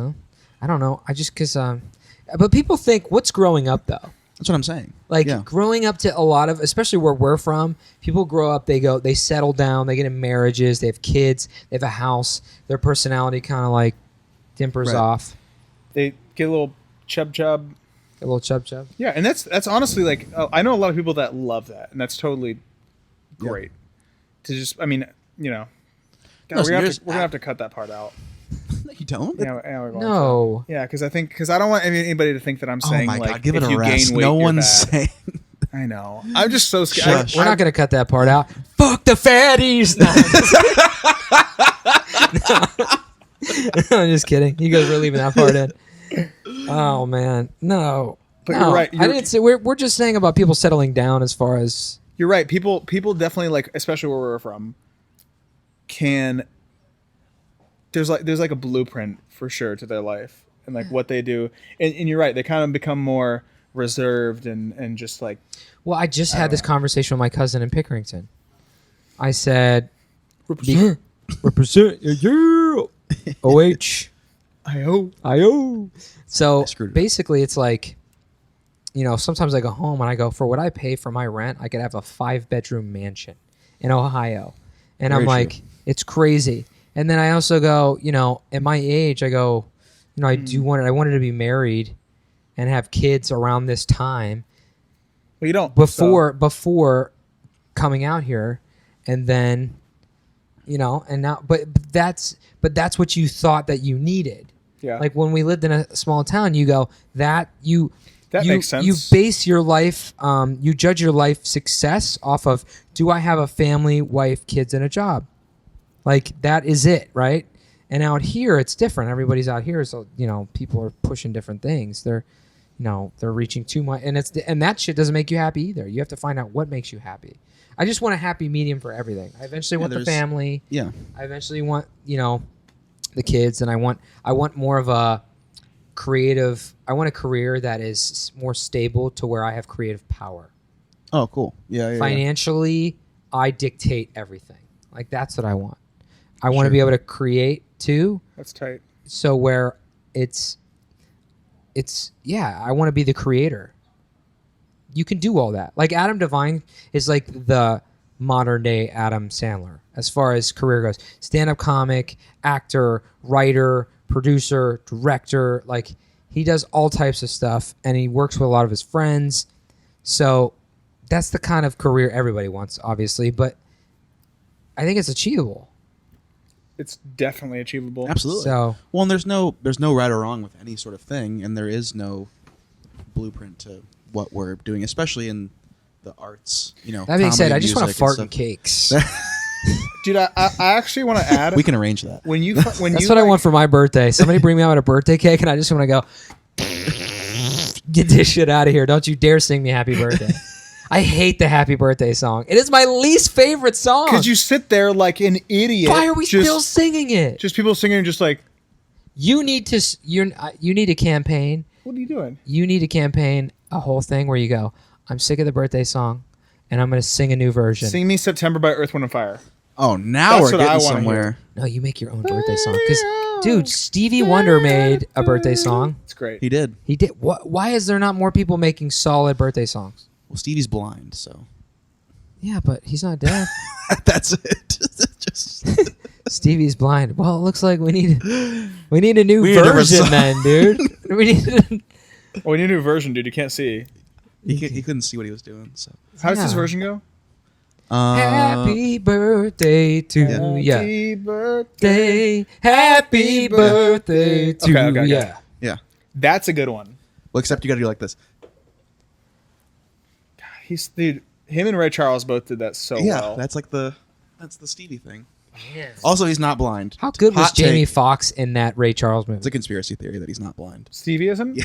know. I just, because, but people think, what's growing up though? That's what I'm saying. Like Yeah. growing up to a lot of, especially where we're from, people grow up, they settle down, they get in marriages, they have kids, they have a house, their personality kind of like dimpers Right. off. They get a little chub. A little chub. Yeah, and that's honestly like I know a lot of people that love that, and that's totally great. To just, I mean, God, Listen, we're gonna have to cut that part out. No, you don't. Yeah, we're going No. to. Yeah, because I don't want anybody to think that I'm Oh saying my like god, give if it a you rest. gain weight, No you're one's bad. saying. I know. I'm just so scared. Shush. We're not going to cut that part out. Fuck the fatties. No, I'm just kidding. You guys were leaving that part in. Oh, man. No. But No, you're right. I didn't say, we're just saying about people settling down as far as. You're right. People definitely, like, especially where we're from, there's like a blueprint for sure to their life and like what they do. And you're right. They kind of become more reserved and just like. Well, I just had this conversation with my cousin in Pickerington. I said, Represent. represent, yeah, OH. I-O. So screwed it up. basically, it's like, sometimes I go home and I go, for what I pay for my rent, I could have a 5-bedroom mansion in Ohio. And I'm Very like, true. it's crazy. And then I also go, at my age, I go, I wanted to be married and have kids around this time Well, you don't. before coming out here. And then, and now, but that's what you thought that you needed. Yeah. Like when we lived in a small town, you go that makes sense. You base your life, you judge your life success off of, do I have a family, wife, kids, and a job? Like that is it, right? And out here, it's different. Everybody's out here, so people are pushing different things. They're reaching too much, and that shit doesn't make you happy either. You have to find out what makes you happy. I just want a happy medium for everything. I eventually want the family. Yeah. I eventually want the kids, and I want more of a creative. I want a career that is more stable to where I have creative power. Oh, cool. Yeah. Financially, I dictate everything. Like that's what I want. I want to Sure. be able to create too. That's tight. So where it's I want to be the creator. You can do all that. Like Adam Devine is like the modern day Adam Sandler as far as career goes. Stand-up comic, actor, writer, producer, director, like he does all types of stuff and he works with a lot of his friends. So that's the kind of career everybody wants, obviously, but I think it's achievable. It's definitely achievable. Absolutely. So Well, and there's no right or wrong with any sort of thing, and there is no blueprint to what we're doing, especially in the arts. that being said, comedy, I just want to music, fart in and cakes. Dude, I actually want to add. stuff. We can arrange that. when you That's what I want for my birthday. Somebody bring me out a birthday cake, and I just want to go, get this shit out of here. Don't you dare sing me happy birthday. I hate the happy birthday song. It is my least favorite song. Because you sit there like an idiot. Why are we still singing it? Just people singing just like, You need to. You need a campaign. what are you doing? You need a campaign. A whole thing where you go, I'm sick of the birthday song, and I'm going to sing a new version. Sing Me September by Earth, Wind & Fire. Oh, now That's we're what I getting wanna somewhere. No, you make your own birthday song. Because, dude, Stevie Wonder made a birthday song. It's great. He did. He did. Why is there not more people making solid birthday songs? Well, Stevie's blind, so Yeah, but he's not deaf. that's it. Just Stevie's blind. Well, it looks like we need a new We need a different version song. then, dude. We need. Oh, we need a new version, dude. You can't see. he couldn't see what he was doing. So How does this Yeah. version go? Happy birthday to ya. Happy birthday. Happy birthday to Okay. ya. yeah. That's a good one. Well, except you got to do like this. Dude, him and Ray Charles both did that so Yeah, well. that's the Stevie thing. Also, he's not blind. How good was Hot Jamie take. Foxx in that Ray Charles movie? It's a conspiracy theory that he's not blind. Stevie isn't? Yeah,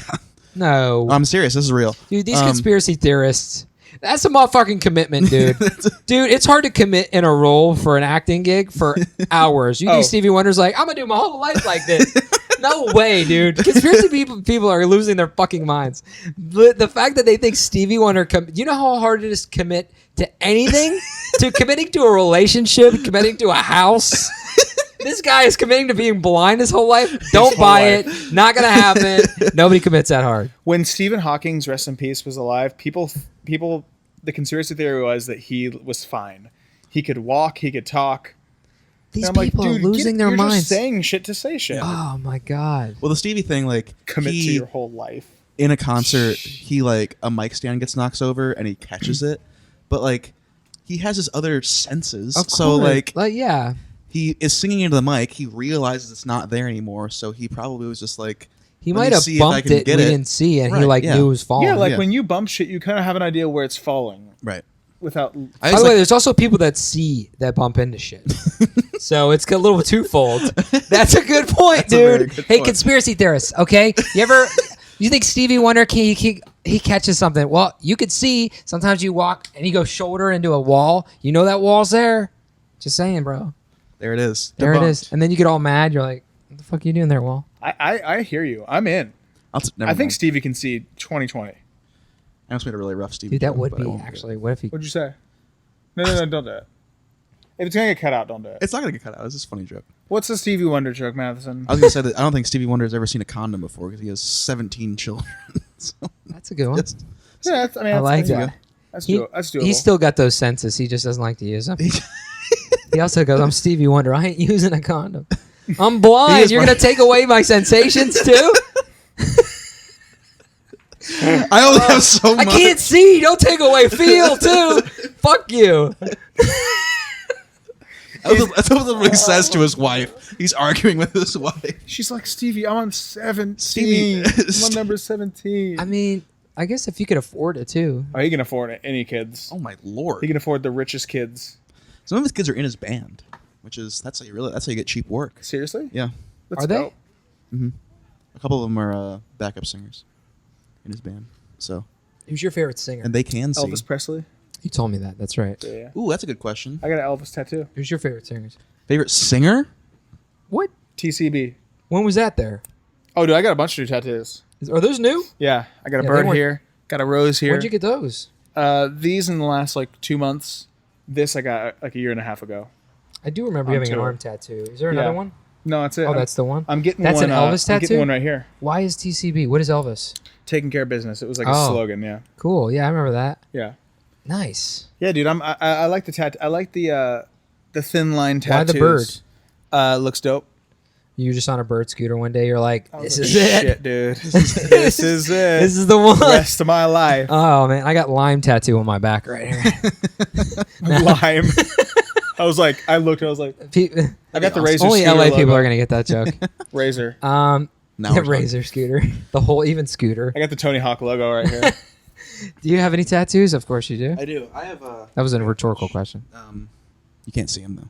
No. I'm serious. This is real. Dude, these conspiracy theorists, that's a motherfucking commitment, dude. Dude, it's hard to commit in a role for an acting gig for hours. You think Stevie Wonder's like, I'm going to do my whole life like this. No way, dude. Conspiracy people are losing their fucking minds. The fact that they think Stevie Wonder, you know how hard it is to commit to anything? To committing to a relationship, committing to a house. This guy is committing to being blind his whole life. Don't buy it. Not going to happen. Nobody commits that hard. When Stephen Hawking's rest in peace was alive, people, the conspiracy theory was that he was fine. He could walk. He could talk. These And I'm people like, are dude, losing their you're minds. just saying shit to say shit. Oh my god. Well, the Stevie thing, like Commit to your whole life. in a concert, he like a mic stand gets knocked over and he catches it, but like he has his other senses. Of So course. like yeah. he is singing into the mic. He realizes it's not there anymore, so he probably was just like, He "Let me might have see if I bumped can it. get We it." didn't see, and he Right, like yeah. knew it was falling. Yeah, like yeah. when you bump shit, you kind of have an idea where it's falling Right. without. I By was the way, like, there's also people that see that bump into shit. So it's a little twofold. That's a good point, That's a very dude. good Hey, point. conspiracy theorists, okay? You think Stevie Wonder he catches something? Well, you could see sometimes you walk and you go shoulder into a wall. You know that wall's there. Just saying, bro. there it is. There it Debunked. is. And then you get all mad. You're like, what the fuck are you doing there, wall? I hear you. I'm in. Never I think mind. Stevie can see 2020. I almost made a really rough Stevie. Dude, that joke, would but I be won't do it. actually. What if he? What'd you say? No, don't do it. If it's gonna get cut out, don't do it. It's not gonna get cut out. It's just a funny joke. What's the Stevie Wonder joke, Matheson? I was gonna say that I don't think Stevie Wonder has ever seen a condom before because he has 17 children. So That's a good one. just- Yeah, I like that. That's He- doable. He's still got those senses. He just doesn't like to use them. He also goes, I'm Stevie Wonder. I ain't using a condom. I'm He blind. is You're going to take away my sensations too? I only have so I much. can't see. Don't take away feel too. Fuck you. That's what he says to his wife. He's arguing with his wife. She's like, Stevie, I'm on 17. Stevie- I'm on number 17. I mean, I guess if you could afford it too. Oh, he can afford any kids. Oh my lord! He can afford the richest kids. Some of his kids are in his band, which is that's how you get cheap work. Seriously? Yeah, That's Are they? dope. a couple of them are backup singers in his band. So Who's your favorite singer? and they can sing. Elvis Presley? You told me that. That's right. Yeah. Ooh, that's a good question. I got an Elvis tattoo. Who's your favorite singers? Favorite singer? What? TCB. When was that there? Oh, dude, I got a bunch of new tattoos. Are those new? Yeah, I got a Yeah, they bird weren't- here. Got a rose here. Where'd you get those? These in the last like 2 months. This I got like a year and a half ago. I do remember On having an tour. arm tattoo. Is there another Yeah. one? No, that's it. Oh, that's the one? I'm getting That's one. an Elvis I'm tattoo? getting one right here. Why is TCB? What is Elvis? Taking care of business. It was like a Oh. slogan. Yeah, Cool. Yeah, I remember that. yeah, Nice. yeah, dude. I like the tattoo. I like the thin line Why tattoos. the bird? Looks dope. You were just on a bird scooter one day. You're like, I this was is like, it. shit, dude. This is it. This is the one. rest of my life. Oh man, I got lime tattoo on my back right here. Lime. I was like, I looked. I was like, I got the razor. Only scooter LA people logo. are gonna get that joke. Razor. Now The we're talking. razor scooter, the whole even scooter. I got the Tony Hawk logo right here. Do you have any tattoos? Of course you do. I do. I have That was a rhetorical question. you can't see him though.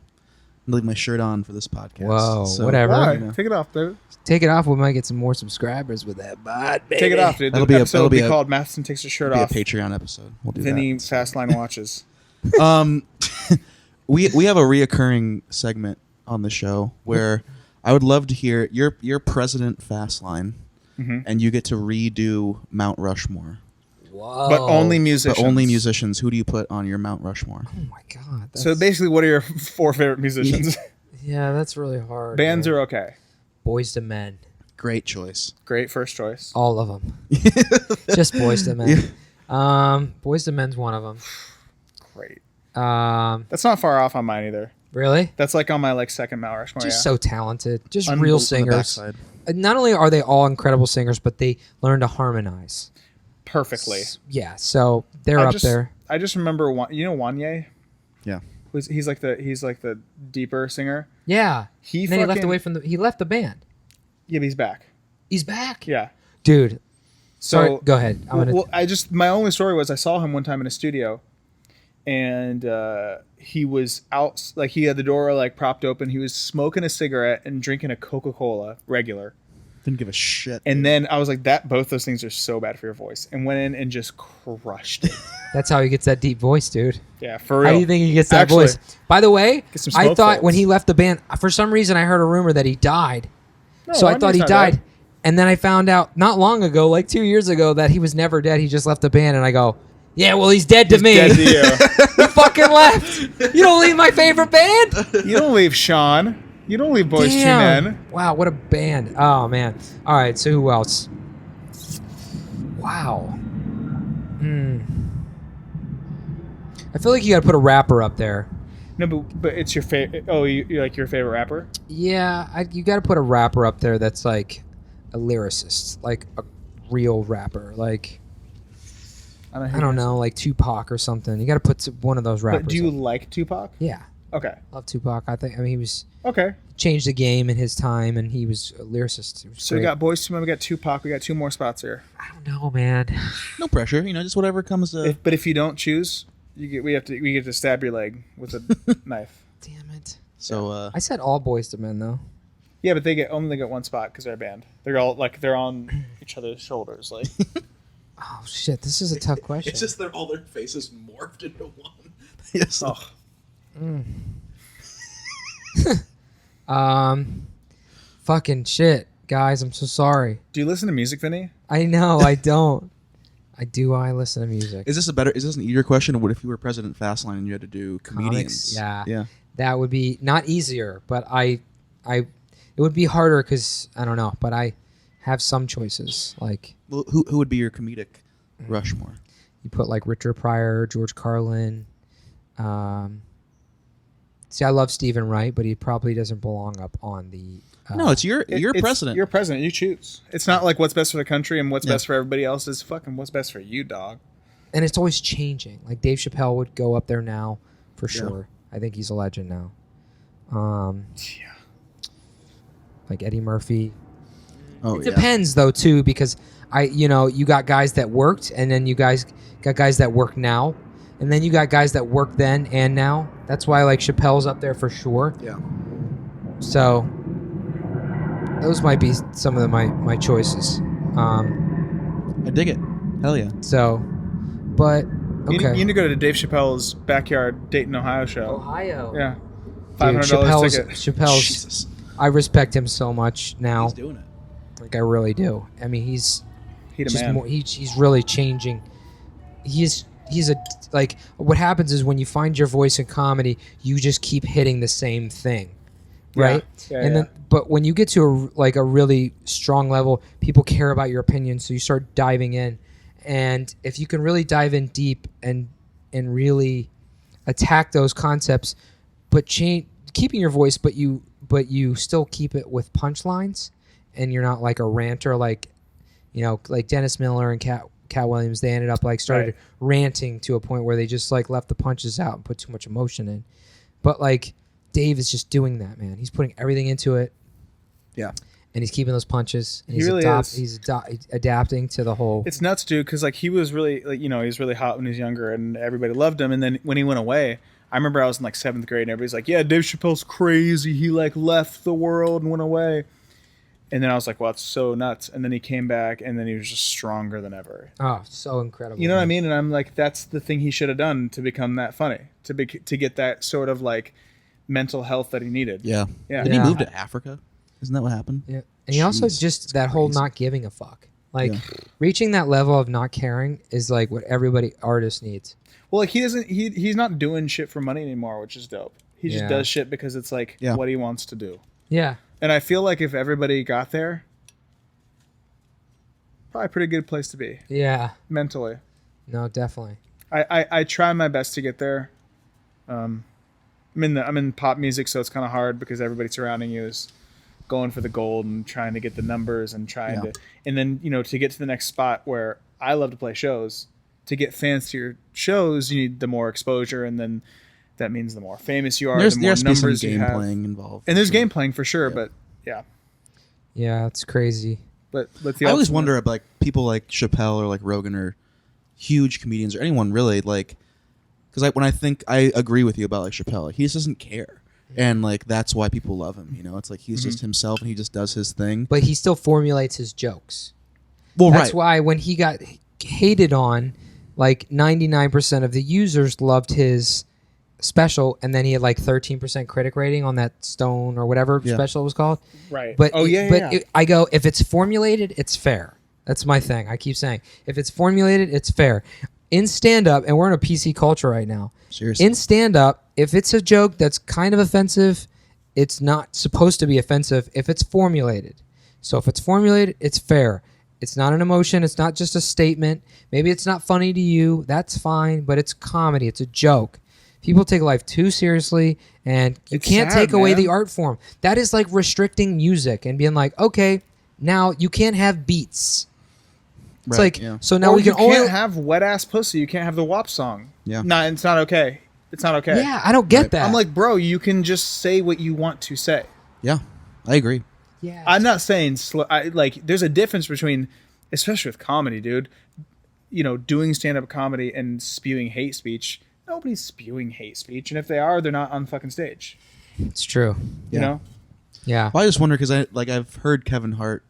leave my shirt on for this podcast. Whoa, whatever. Why? You know. Take it off, dude. Take it off. We might get some more subscribers with that bod, baby. Take it off, dude. That'll The be a- episode that'll will be be a- called Matheson Takes His Shirt It'll Off. be a Patreon episode. We'll do Vinny that. Fasline watches. We have a reoccurring segment on the show where I would love to hear your President Fasline, and you get to redo Mount Rushmore. Whoa. But only musicians. But only musicians. Who do you put on your Mount Rushmore? Oh my god. So basically, what are your 4 favorite musicians? Yeah, that's really hard. Bands man. are okay. Boys to Men. Great choice. Great first choice. All of them. Just Boys to Men. Boys to Men's one of them. Great. Um, That's not far off on mine either. really? That's like on my like second Mount Rushmore. Just Yeah. so talented. Just On real the singers. backside. Not only are they all incredible singers, but they learn to harmonize. Perfectly. Yeah, so they're up there. I just remember Wanye. Yeah. He's like the deeper singer. Yeah. He And then he left fucking- away from he left the band. Yeah, but he's back. He's back. Yeah. Dude. Sorry, So go ahead. I'm gonna well, my only story was I saw him one time in a studio, and he was out, like he had the door like propped open. He was smoking a cigarette and drinking a Coca-Cola regular. Didn't give a shit. And then I was like, both those things are so bad for your voice, and went in and just crushed it. That's how he gets that deep voice, dude. Yeah, for real. How do you think he gets that Actually, voice? By the way, Get some I smoke thought folds. when he left the band, for some reason I heard a rumor that he died. No, So I thought Wanye's he not died. dead. And then I found out not long ago, like 2 years ago, that he was never dead. He just left the band. And I go, yeah, well, he's dead to me. Dead to you. He fucking left. You don't leave my favorite band? You don't leave Sean. You don't leave Boys II Damn. Men. Wow, what a band. Oh, man. All right, so who else? Wow. I feel like you got to put a rapper up there. No, but it's your favorite. Oh, you like your favorite rapper? Yeah, you got to put a rapper up there that's like a lyricist, like a real rapper, like I don't know, like Tupac or something. You got to put one of those rappers. But do you up. like Tupac? Yeah, Okay. love Tupac. I mean, he was Okay. changed the game in his time, and he was a lyricist. He was So we great. got Boys II Men. We got Tupac. We got 2 more spots here. I don't know, man. No pressure. Just whatever comes to. But if you don't choose, we get to stab your leg with a knife. Damn it. So I said all Boys to Men though. Yeah, but they get 1 spot because they're a band. They're all like they're on each other's shoulders. Like Oh shit, this is a tough question. it's just that all their faces morphed into one. Yes. oh. Fucking shit, guys. I'm so sorry. Do you listen to music, Vinny? I know I don't. I listen to music. Is this an easier question? Or what if you were President Fasline and you had to do comedians? Comics? Yeah. Yeah. That would be not easier, but it would be harder because I don't know, but I have some choices. Like Well, who would be your comedic Rushmore? you put like Richard Pryor, George Carlin. See, I love Stephen Wright, but he probably doesn't belong up on the. No, it's your president. You're president. You choose. It's not like what's best for the country and what's Yeah. best for everybody else. It's fucking what's best for you, dog. And it's always changing. Like Dave Chappelle would go up there now for sure. I think he's a legend now. Yeah. Like Eddie Murphy. Oh, It depends though too, because you got guys that worked, and then you guys got guys that work now, and then you got guys that work then and now. That's why like Chappelle's up there for sure. Yeah. So those might be some of my choices. I dig it. Hell yeah. So, but okay. You need to go to Dave Chappelle's backyard Dayton, Ohio show. Ohio. Yeah. Dude, $500 ticket. Chappelle's. Jesus. I respect him so much now. He's doing it. Like I really do. I mean, he's He the just man. more, he's really changing. He's a like what happens is when you find your voice in comedy, you just keep hitting the same thing, right? Yeah, and then but when you get to a really strong level, people care about your opinion, so you start diving in, and if you can really dive in deep and really attack those concepts, but keeping your voice, but you still keep it with punchlines, and you're not like a ranter like Dennis Miller and Cat Williams. They ended up like started ranting to a point where they just like left the punches out and put too much emotion in. But like Dave is just doing that, man. He's putting everything into it. Yeah. And he's keeping those punches. And He really is. He's adapting to the whole. It's nuts, dude, because like he was really he was really hot when he was younger, and everybody loved him. And then when he went away, I remember I was in like 7th grade and everybody's like, yeah, Dave Chappelle's crazy. He like left the world and went away. And then I was like, well, that's so nuts. And then he came back and then he was just stronger than ever. Oh, so incredible. You know what I mean? And I'm like, that's the thing he should have done to become that funny, to get that sort of like mental health that he needed. Yeah. Yeah. Did he Yeah. move to Africa? Isn't that what happened? Yeah. And he also Jeez, just that's that whole crazy. not giving a fuck. Like Yeah. reaching that level of not caring is like what everybody artist needs. Well, like he's not doing shit for money anymore, which is dope. He just Yeah. does shit because it's like Yeah. what he wants to do. Yeah. And I feel like if everybody got there, probably a pretty good place to be Yeah. mentally. No, definitely. I try my best to get there. I'm in pop music, so it's kind of hard because everybody surrounding you is going for the gold and trying to get the numbers and trying to, and then to get to the next spot where I love to play shows. To get fans to your shows, you need the more exposure, and then that means the more famous you are, There's the more to be some numbers you game have. playing involved. And there's So- game playing for sure, but yeah. Yeah, it's crazy. But the I always ultimate- wonder, like, people like Chappelle or like Rogan or huge comedians or anyone really, like, because when I think, I agree with you about like Chappelle. He just doesn't care, and like that's why people love him. It's like he's just himself and he just does his thing. But he still formulates his jokes. Well, That's right. why when he got hated on, like 99% of the users loved his special, and then he had like 13% critic rating on that Stone or whatever Yeah. special it was called. right. But yeah. I go, if it's formulated, it's fair. That's my thing. I keep saying, if it's formulated, it's fair. In stand-up, and we're in a PC culture right now. Seriously. In stand-up, if it's a joke that's kind of offensive, it's not supposed to be offensive if it's formulated. So if it's formulated, it's fair. It's not an emotion. It's not just a statement. Maybe it's not funny to you. That's fine, but it's comedy. It's a joke. People take life too seriously, and you It's can't sad, take away man. the art form. That is like restricting music and being like, okay, now you can't have beats. It's Right, like, yeah. so now Or we can you can't only... have wet ass pussy. You can't have the WAP song. Yeah. No, it's not okay. It's not okay. Yeah, I don't get Right. that. I'm like, bro, you can just say what you want to say. Yeah, I agree. yeah, I'm not saying there's a difference between, especially with comedy, dude. Doing stand-up comedy and spewing hate speech. Nobody's spewing hate speech, and if they are, they're not on fucking stage. it's true. You Yeah. know? Yeah. Well, I just wonder because I've heard Kevin Hart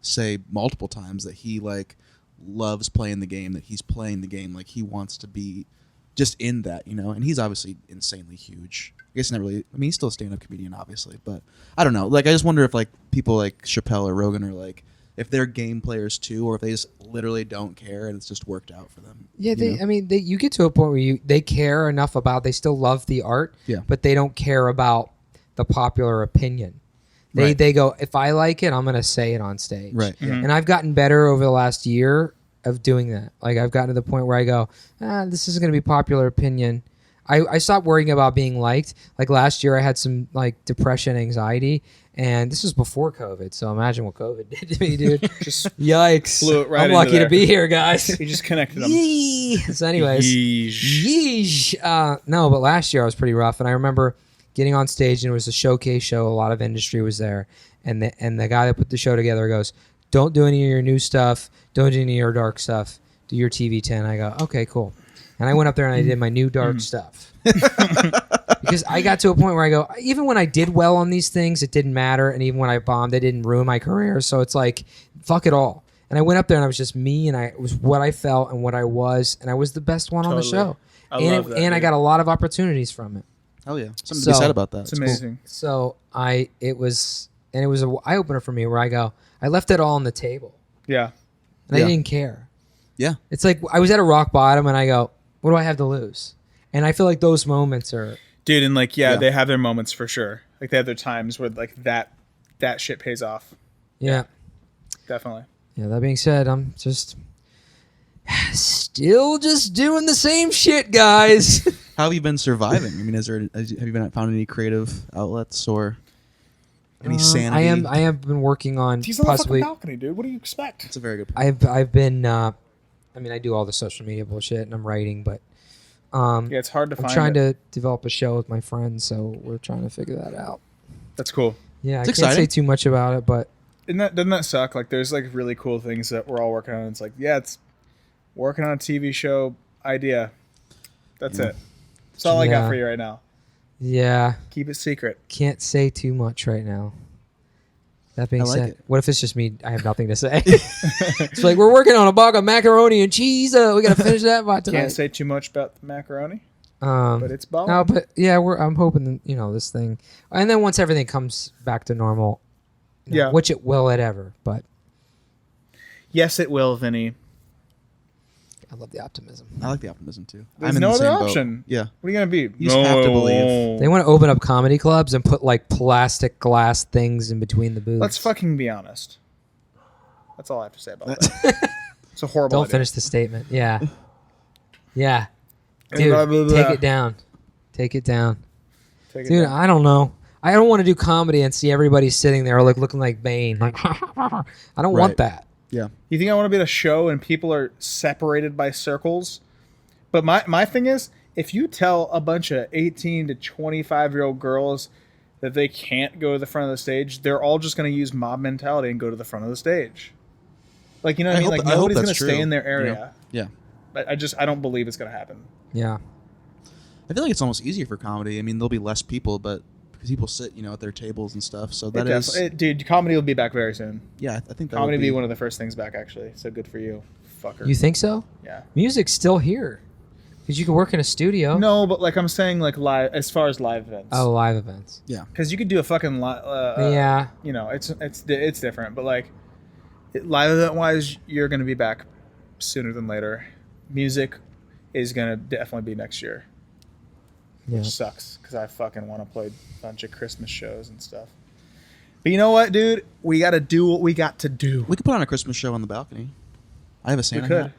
say multiple times that he like loves playing the game, that he's playing the game, like he wants to be just in that, and he's obviously insanely huge. I guess not really. I mean, he's still a stand-up comedian, obviously, but I don't know. Like, I just wonder if like people like Chappelle or Rogan are like, if they're game players too, or if they just literally don't care and it's just worked out for them. Yeah, you know? I mean, you get to a point where they care enough about, they still love the art, Yeah. but they don't care about the popular opinion. Right. They go, if I like it, I'm going to say it on stage. Right. Yeah. And I've gotten better over the last year of doing that. Like, I've gotten to the point where I go, this isn't going to be popular opinion. I stopped worrying about being liked. Like last year, I had some like depression, anxiety, and this was before COVID. So imagine what COVID did to me, dude. Just Yikes! Blew it right I'm into lucky there. to be here, guys. he just connected them. Yee. So, anyways, Yeesh. yeesh. No, but last year I was pretty rough, and I remember getting on stage, and it was a showcase show. A lot of industry was there, and the guy that put the show together goes, "Don't do any of your new stuff. Don't do any of your dark stuff. Do your TV 10." I go, "Okay, cool." And I went up there and I did my new dark stuff. Because I got to a point where I go, even when I did well on these things, it didn't matter. And even when I bombed, it didn't ruin my career. So it's like, fuck it all. And I went up there and I was just me, and it was what I felt and what I was. And I was the best one on the Totally. show. I and love that, and I dude. got a lot of opportunities from it. Hell yeah, something to be So- said about that. It's cool. amazing. So it was an eye opener for me where I go, I left it all on the table. Yeah. And Yeah. I didn't care. Yeah. It's like I was at a rock bottom and I go, what do I have to lose? And I feel like those moments are, Dude, and like, Yeah. they have their moments for sure. Like, they have their times where like that shit pays off. yeah. Definitely. Yeah, that being said, I'm just still just doing the same shit, guys. How have you been surviving? I mean, have you been found any creative outlets or any sanity? I have been working on He's on the fucking possibly. balcony, dude. What do you expect? That's a very good point. I've been. I mean, I do all the social media bullshit and I'm writing, but Yeah, it's hard to I'm find trying it. to develop a show with my friends, so we're trying to figure that out. That's cool. Yeah, It's I can't say exciting. too much about it, but Doesn't that suck? Like, there's like really cool things that we're all working on. It's like, yeah, it's working on a TV show idea. That's Yeah. it. That's all I got Yeah. for you right now. Yeah. Keep it secret. Can't say too much right now. That being I like said, it. what if it's just me? I have nothing to say. It's like, we're working on a bag of macaroni and cheese. We got to finish that by tonight. Can't say too much about the macaroni, but but it's bomb. No, but yeah, I'm hoping that, this thing, and then once everything comes back to normal, Yeah. which it will at ever. But Yes, it will, Vinny. I love the optimism. I like the optimism too. There's I'm in no the other same boat. option. Yeah. What are you gonna be? You just have to believe. They want to open up comedy clubs and put like plastic glass things in between the booths. Let's fucking be honest. That's all I have to say about that. It's a horrible. Don't idea. finish the statement. Yeah, yeah, And dude, blah, blah, blah. take it down. Take it down, Take it dude. down. I don't know. I don't want to do comedy and see everybody sitting there like looking like Bane. Like, I don't want Right. that. Yeah. You think I want to be at a show and people are separated by circles? But my thing is, if you tell a bunch of 18 to 25-year-old girls that they can't go to the front of the stage, they're all just going to use mob mentality and go to the front of the stage. Like, you know what I mean? hope- Like, I hope nobody's going to that's stay true, in their you area. know? Yeah. But I don't believe it's going to happen. Yeah. I feel like it's almost easier for comedy. I mean, there'll be less people, but because people sit, at their tables and stuff. So that is, Dude, comedy will be back very soon. yeah, I think that Comedy would will be one of the first things back, actually. So good for you, fucker. You think so? Yeah. Music's still here because you can work in a studio. No, but like I'm saying, like live as far as live events. Oh, live events. Because you could do a fucking Yeah. it's different, but like live event wise, you're gonna be back sooner than later. Music is gonna definitely be next year, Yeah. which sucks because I fucking want to play a bunch of Christmas shows and stuff. But you know what, dude? We got to do what we got to do. we could put on a Christmas show on the balcony. I have a We Santa could.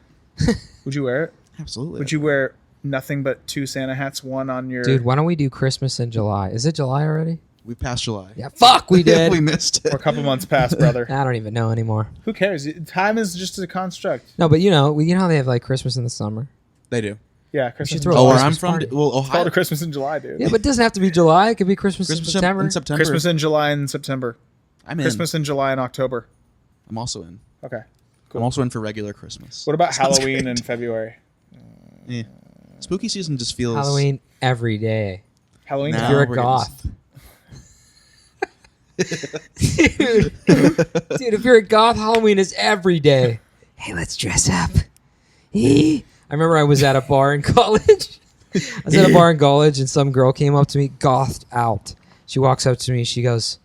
hat. Would you wear it? Absolutely. Would you wear nothing but 2 Santa hats? One on your Dude, why don't we do Christmas in July? Is it July already? We passed July. Yeah. Fuck, we did. we missed it. or a couple months past, brother. I don't even know anymore. Who cares? Time is just a construct. No, but you know how they have like Christmas in the summer. They do. Yeah, Christmas. should in throw July. Oh, where Christmas I'm from, party. well, It's called Ohio. a Christmas in July, dude. Yeah, but it doesn't have to be July. It could be Christmas in Christmas September. in September. Christmas in July and September. I'm in. Christmas in July and October. I'm also in. Okay. I'm also in for regular Christmas. What about Sounds Halloween great. in February? Yeah. Spooky season just feels Halloween every day. Halloween. Now If you're a we're getting- goth. Dude, if you're a goth, Halloween is every day. Hey, let's dress up. I remember I was at a bar in college. I was at a bar in college, and some girl came up to me, gothed out. She walks up to me. She goes,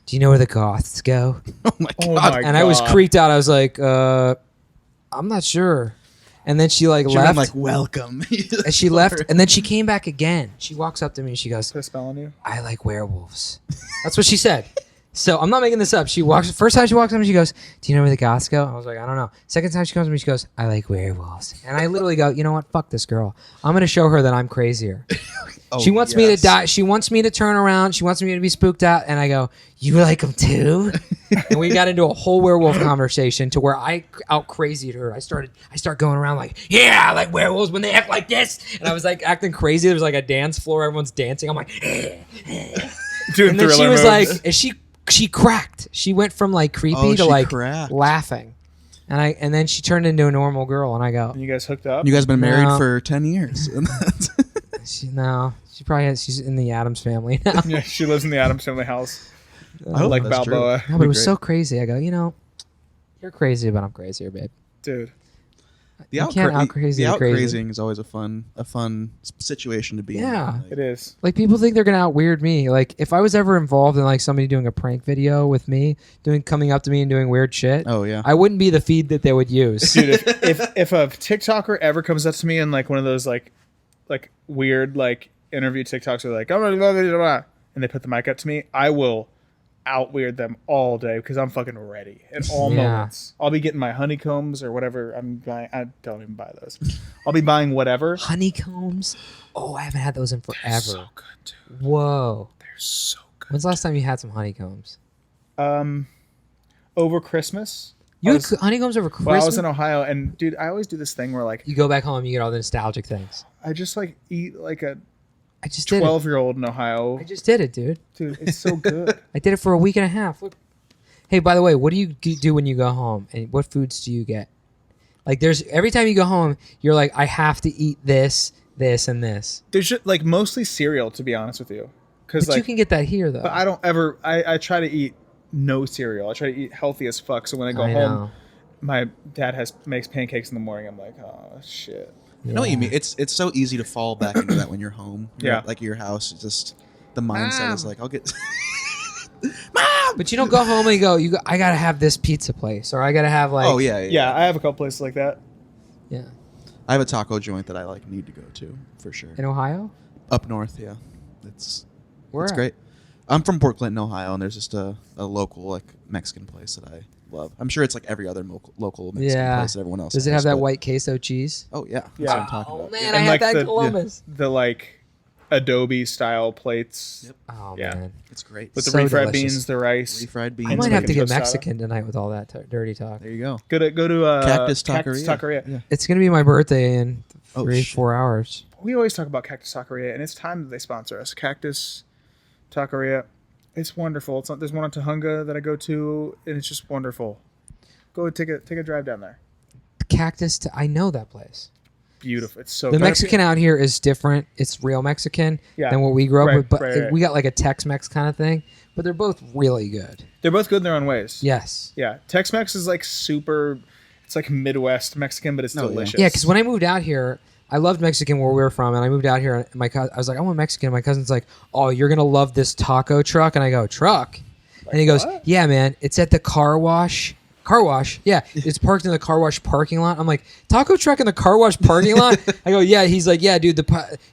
"Do you know where the goths go?" Oh my Oh god. my And I was God. creeped out. I was like, I'm not sure. And then she like Should've been left. like welcome. And she left, and then she came back again. She walks up to me and she goes, Put a spell on you. "I like werewolves." That's what she said. So I'm not making this up. She walks. First time she walks up, and she goes, "Do you know where the goths go?" I was like, "I don't know." Second time she comes to me, she goes, "I like werewolves." And I literally go, "You know what? Fuck this girl. I'm gonna show her that I'm crazier." Oh, She wants me to yes. die. She wants me to turn around. She wants me to be spooked out. And I go, "You like them too?" And we got into a whole werewolf conversation to where I out crazied her. I start going around like, "Yeah, I like werewolves when they act like this." And I was like acting crazy. There was like a dance floor. Everyone's dancing. I'm like, Doing and then she thriller was moves. like, and she cracked. She went from like creepy Oh, to she like cracked. laughing. And then she turned into a normal girl. And I go, And you guys hooked up? You guys been married No. for 10 years. she probably has, she's in the Addams family now. Yeah, she lives in the Addams family house. I hope Like that's true. Balboa. No, but it was Great. so crazy. I go, you're crazy, but I'm crazier, babe. Dude. The You can't out-crazy the the crazy. out-crazing is always a fun situation to be Yeah. in. Like, It is. Like people think they're gonna out weird me. Like if I was ever involved in like somebody doing a prank video with me, coming up to me and doing weird shit, Oh yeah. I wouldn't be the feed that they would use. Dude, if a TikToker ever comes up to me and like one of those like weird like interview TikToks are like, "Oh, blah, blah, blah, blah, blah," and they put the mic up to me, I will out weird them all day because I'm fucking ready at all Yeah. moments. I'll be getting my honeycombs or whatever I'm buying. I don't even buy those. I'll be buying whatever. Honeycombs. Oh, I haven't had those in forever. So good, dude. Whoa. They're so good. When's the last time you had some honeycombs? Over Christmas. You I had was- honeycombs over Christmas? Well, I was in Ohio, and dude, I always do this thing where like You go back home, you get all the nostalgic things. I just like eat like a I just did it. 12-year-old in Ohio. I just did it, dude. Dude, it's so good. I did it for a week and a half. Look. Hey, by the way, what do you do when you go home? And what foods do you get? Like, every time you go home, you're like, I have to eat this this and this. There's just, like mostly cereal, to be honest with you, because But like you can get that here though. but I don't ever. I try to eat no cereal. I try to eat healthy as fuck. So when I go home, know. my dad makes pancakes in the morning. I'm like, oh shit. I know what you mean. It's so easy to fall back into that when you're home. Yeah. Like your house, it's just the mindset is like, I'll get. But you don't go home and you go, I gotta have this pizza place, or I gotta have like. Oh yeah. Yeah, I have a couple places like that. Yeah. I have a taco joint that I like need to go to for sure. In Ohio. Up north, yeah. It's Where? great. I'm from Port Clinton, Ohio, and there's just a local like Mexican place that I love. I'm sure it's like every other local Mexican place that everyone else Does it has, have that but- white queso cheese? Oh yeah. That's Yeah. what I'm talking Oh about. man, And I had like that in the- Columbus. The like Adobe style plates. Yep. Oh Yeah. man, It's great. With the So refried delicious. beans, the rice. Refried beans. I might and have like to a get tostada. Mexican tonight with all that dirty talk. There you go. Go to Cactus Taqueria. Yeah. It's gonna be my birthday in Oh, 3-4 hours. We always talk about Cactus Taqueria, and it's time that they sponsor us. Cactus Taqueria, it's wonderful. It's not, there's one in Tahunga that I go to, and it's just wonderful. Go take a drive down there. I know that place. Beautiful. It's so The good. Mexican out here is different. It's real Mexican Yeah. than what we grew up Right, with. But right. we got like a Tex-Mex kind of thing. But they're both really good. They're both good in their own ways. Yes. Yeah. Tex-Mex is like super. It's like Midwest Mexican, but it's Oh, yeah. delicious. Yeah, because when I moved out here, I loved Mexican where we were from, and I moved out here. And I was like, I want Mexican. And my cousin's like, oh, you're gonna love this taco truck, and I go, truck, and he goes, what? yeah, man, it's at the car wash. Car wash, yeah, it's parked in the car wash parking lot. I'm like, taco truck in the car wash parking lot? I go, yeah. He's like, yeah, dude.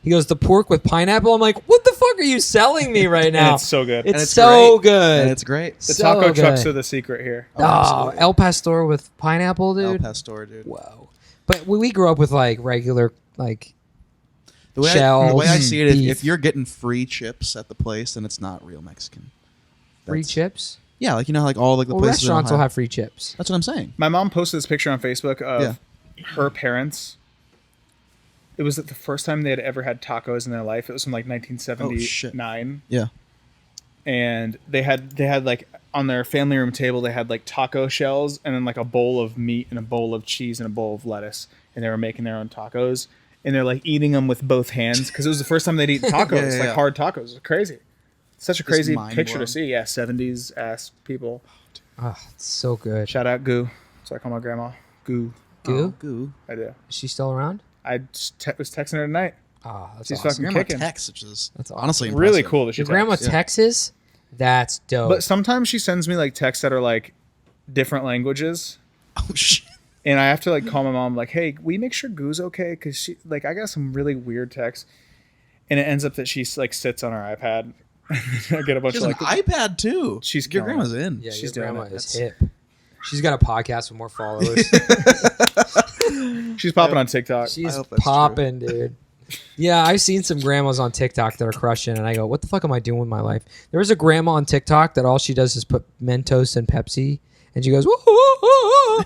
He goes, the pork with pineapple. I'm like, what the fuck are you selling me right now? And it's so good. It's it's so great. good. And it's great. The so taco trucks good. are the secret here. Oh, absolutely. El Pastor with pineapple, El dude. Pastor, dude. Whoa. But we grew up with like regular like The way shells, I see it is, beef. if you're getting free chips at the place, then it's not real Mexican. free That's- chips. Yeah, like like all like the Well, places in restaurants will Ohio. have free chips. That's what I'm saying. My mom posted this picture on Facebook of Yeah. her parents. It was the first time they had ever had tacos in their life. It was from like 1979. Yeah. And they had like on their family room table they had like taco shells and then like a bowl of meat and a bowl of cheese and a bowl of lettuce, and they were making their own tacos, and they're like eating them with both hands because it was the first time they'd eat tacos, Yeah. like hard tacos. It was crazy. Such a crazy mind picture blown. to see. Yeah, 70s ass people. Oh, it's so good. Shout out Goo. So I call my grandma Goo. Goo? Oh, goo. I do. Is she still around? I just was texting her tonight. Oh, that's She's awesome. fucking Grandma kicking. Tex, which is That's awesome. honestly Really impressive. cool that she Your grandma texts. Texas? That's dope. But sometimes she sends me like texts that are like different languages, Oh shit. and I have to like call my mom like, "Hey, we make sure Goo's okay?" Because she like I got some really weird texts, and it ends up that she like sits on her iPad. I get a bunch She of has like an iPad too. She's Your killing grandma's it. in. yeah, she's your doing grandma it. is hip. She's got a podcast with more followers. she's popping on TikTok. She's hope that's popping, dude. Yeah, I've seen some grandmas on TikTok that are crushing, and I go, "What the fuck am I doing with my life?" There was a grandma on TikTok that all she does is put Mentos and Pepsi, and she goes, "Woo, woo, woo, woo,"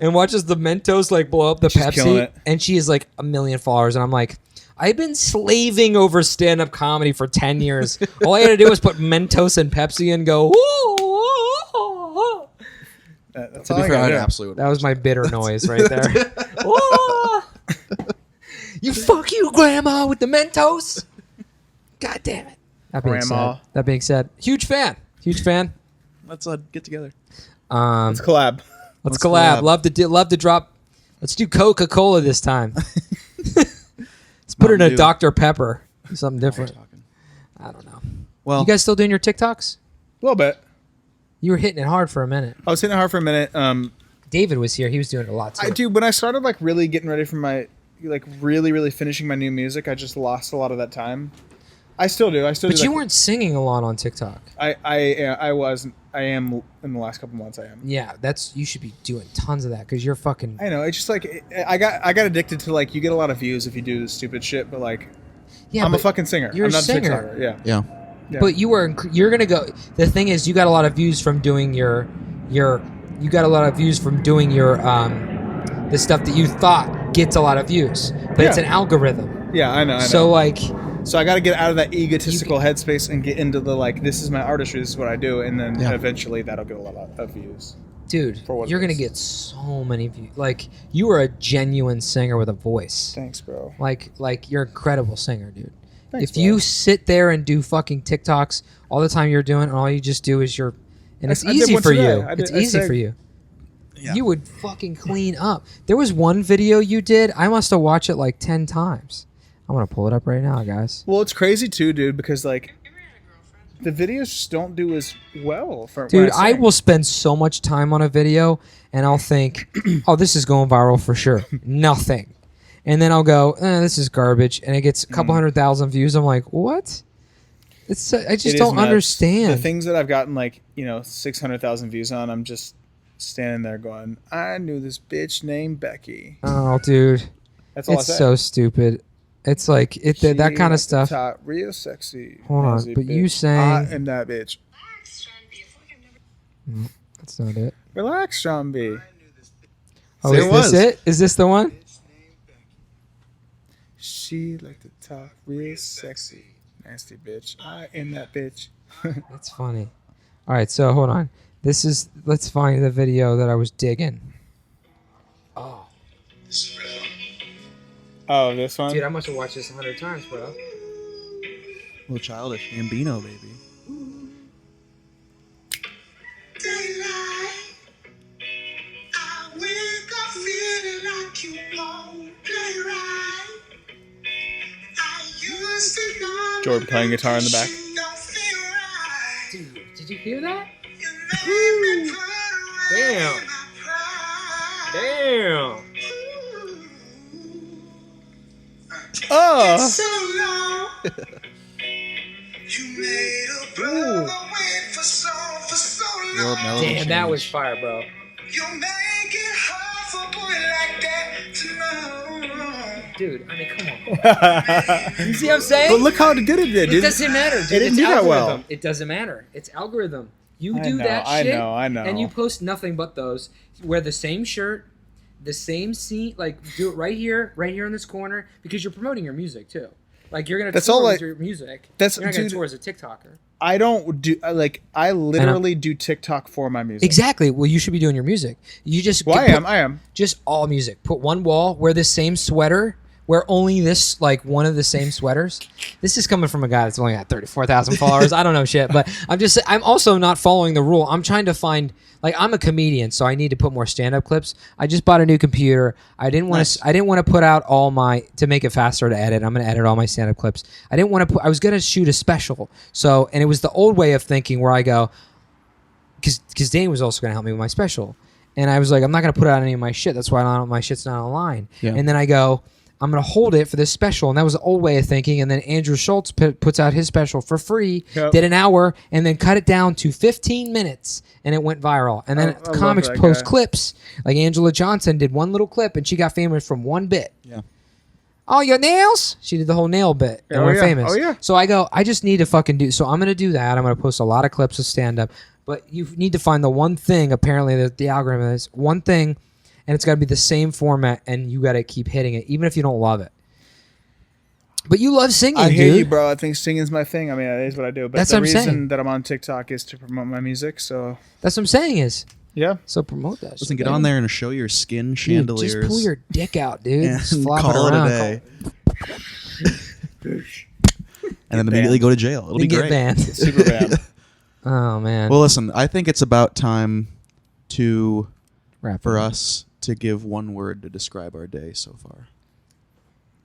and watches the Mentos like blow up the She's killing Pepsi, it. and she has like 1 million followers, and I'm like, I've been slaving over stand-up comedy for 10 years. All I had to do was put Mentos and Pepsi and go, "Woo, woo, woo." That's To all be I fair, I gotta do. absolutely. That was my bitter noise right there. Woo. You fuck you, grandma, with the Mentos. God damn it. Grandma. That being said, huge fan. Huge fan. Let's get together. Let's collab. Let's Let's collab. collab. Love to drop. Let's do Coca-Cola this time. Let's put it in a Mountain Dew. Dr. Pepper. Something different. Talking. I don't know. Well, You guys still doing your TikToks? A little bit. You were hitting it hard for a minute. I was hitting it hard for a minute. David was here. He was doing it a lot too. I do. When I started like really getting ready for my like really finishing my new music, I just lost a lot of that time. I still do. But you weren't singing a lot on TikTok. I am in the last couple months. I am. Yeah, you should be doing tons of that because you're fucking. I know. It's just like I got addicted to like you get a lot of views if you do stupid shit, but like Yeah, I'm a but fucking singer. you're I'm a not singer. a TikToker. Yeah. yeah. Yeah. But you're gonna go. The thing is, you got a lot of views from doing your you got a lot of views from doing your the stuff that you thought gets a lot of views, but it's Yeah. an algorithm. Yeah, I know. So like, So I got to get out of that egotistical headspace and get into the like, this is my artistry, this is what I do, and then Yeah. eventually that'll get a lot of views. Dude, For what it you're gonna is. get so many views. Like, you are a genuine singer with a voice. Thanks, bro. Like you're an incredible singer, dude. Thanks, If bro. you sit there and do fucking TikToks all the time you're doing, and all you just do is and it's I did easy one for today. you. It's easy sang. for you. Yeah. You would fucking clean up. There was one video you did. I must have watched it like 10 times. I'm gonna pull it up right now, guys. Well, it's crazy too, dude, because like the videos just don't do as well for Dude, when I sing. will spend so much time on a video and I'll think, oh, this is going viral for sure. Nothing. And then I'll go, this is garbage. And it gets a couple 100,000 views. I'm like, what? It's I It just is don't nuts. understand. The things that I've gotten like 600,000 views on. I'm just standing there going, I knew this bitch named Becky. Oh, dude. That's all It's I say. so stupid. It's like that She kind of at the stuff. top, real sexy. Hold on, nasty but you bitch. sang- I am that bitch. That's not it. Relax, Sean B. Oh, There is it was. this it? Is this the one? She like to talk real sexy. Nasty bitch. I am that bitch. That's funny. All right, so hold on. Let's find the video that I was digging. Oh, Oh, this one? dude, I must have watched this 100 times, bro. Little childish Gambino, baby. Daylight, I wake up feeling like you won't play right. I used to know Jordan playing guitar in the back. you don't feel right. Dude, did you hear that? You made me put away Damn. my pride. Damn. Oh! So long. You made a brother wait for so The old long. melody Damn, that change. was fire, bro. You make it hard for a boy like that to know. Dude, I mean, come on. You see what I'm saying? But look how good it did, It dude. doesn't matter, dude. It didn't It's do that algorithm. well. It doesn't matter. It's algorithm. You I do know, that I shit. know, I know. And you post nothing but those. Wear the same shirt, the same scene. Like, do it right here in this corner, because you're promoting your music too. Like, you're gonna That's tour all with I- your music. that's- you're not gonna dude- tour as a TikToker. I don't do I literally do TikTok for my music. Exactly. Well, you should be doing your music. You just Well, put- I am. just all music. Put one wall, wear the same sweater, wear only this, like, one of the same sweaters. This is coming from a guy that's only got 34,000 followers. I don't know shit, but I'm also not following the rule. I'm trying to find, like, I'm a comedian, so I need to put more stand-up clips. I just bought a new computer. I didn't want to. Nice. I didn't want to put out to make it faster to edit. I'm going to edit all my stand-up clips. I didn't want to I was going to shoot a special. So, and it was the old way of thinking where I go, because Dane was also going to help me with my special. And I was like, I'm not going to put out any of my shit. That's why my shit's not online. Yeah. And then I go, I'm going to hold it for this special. And that was the old way of thinking. And then Andrew Schultz puts out his special for free, Yep. did an hour, and then cut it down to 15 minutes. And it went viral. And then I love comics that post guy. clips. Like Angela Johnson did one little clip, and she got famous from one bit. Yeah. Oh, your nails? She did the whole nail bit and Oh, went yeah. famous. Oh, yeah. So I go, I just need to fucking do. So I'm going to do that. I'm going to post a lot of clips of stand up. But you need to find the one thing, apparently, that the algorithm is one thing, and it's got to be the same format, and you got to keep hitting it, even if you don't love it. But you love singing, I hear dude. you, bro. I think singing's my thing. I mean, it is what I do. But That's the what I'm reason saying. that I'm on TikTok is to promote my music. So That's what I'm saying is. yeah, So promote that. Listen, shit, get baby. on there and show your skin Dude, chandeliers. just pull your dick out, dude. and Just flop call it it around. a day. And then immediately go to jail. It'll Then be get great. banned. super band. Oh man. Well, listen, I think it's about time to Wrap for it up. us to give one word to describe our day so far.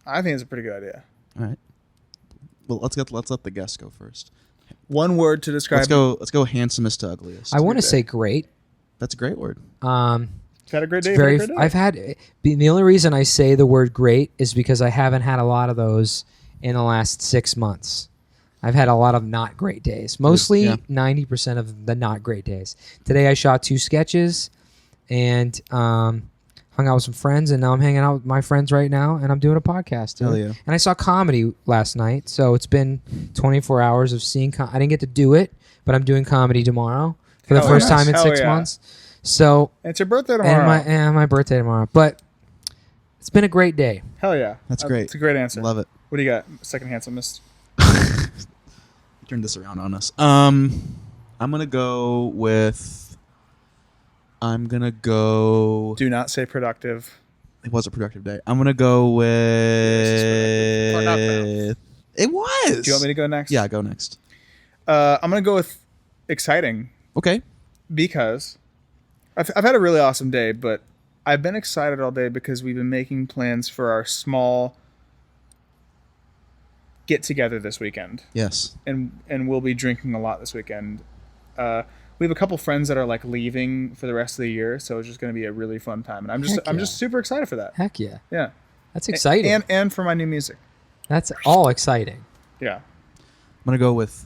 I think it's a pretty good idea. All right. Well, let's let the guest go first. One word to describe. Let's go handsomest to ugliest. I want to day. say great. That's a great word. You've had a great day. Very. You've had a great day. I've had the only reason I say the word great is because I haven't had a lot of those in the last 6 months. I've had a lot of not great days. Mostly Yeah. 90% of the not great days. Today I shot 2 sketches and hung out with some friends, and now I'm hanging out with my friends right now, and I'm doing a podcast. Dude. Hell yeah. And I saw comedy last night, so it's been 24 hours of seeing. I didn't get to do it, but I'm doing comedy tomorrow for the Hell first yeah. time in Hell 6 yeah. months. So It's your birthday tomorrow. and my birthday tomorrow. But it's been a great day. Hell yeah. That's great. It's a great answer. Love it. What do you got? Second handsomest. Turn this around on us. I'm gonna go with I'm gonna go. Do not say productive. It was a productive day. I'm gonna go with. Or not though. It was. Do you want me to go next? Yeah, go next. I'm gonna go with exciting Okay. because I've had a really awesome day, but I've been excited all day because we've been making plans for our small get together this weekend, Yes. and we'll be drinking a lot this weekend. We have a couple friends that are like leaving for the rest of the year, so it's just going to be a really fun time, and I'm Heck yeah. just super excited for that. Heck yeah. Yeah, That's exciting. and for my new music. That's all exciting. Yeah, I'm gonna go with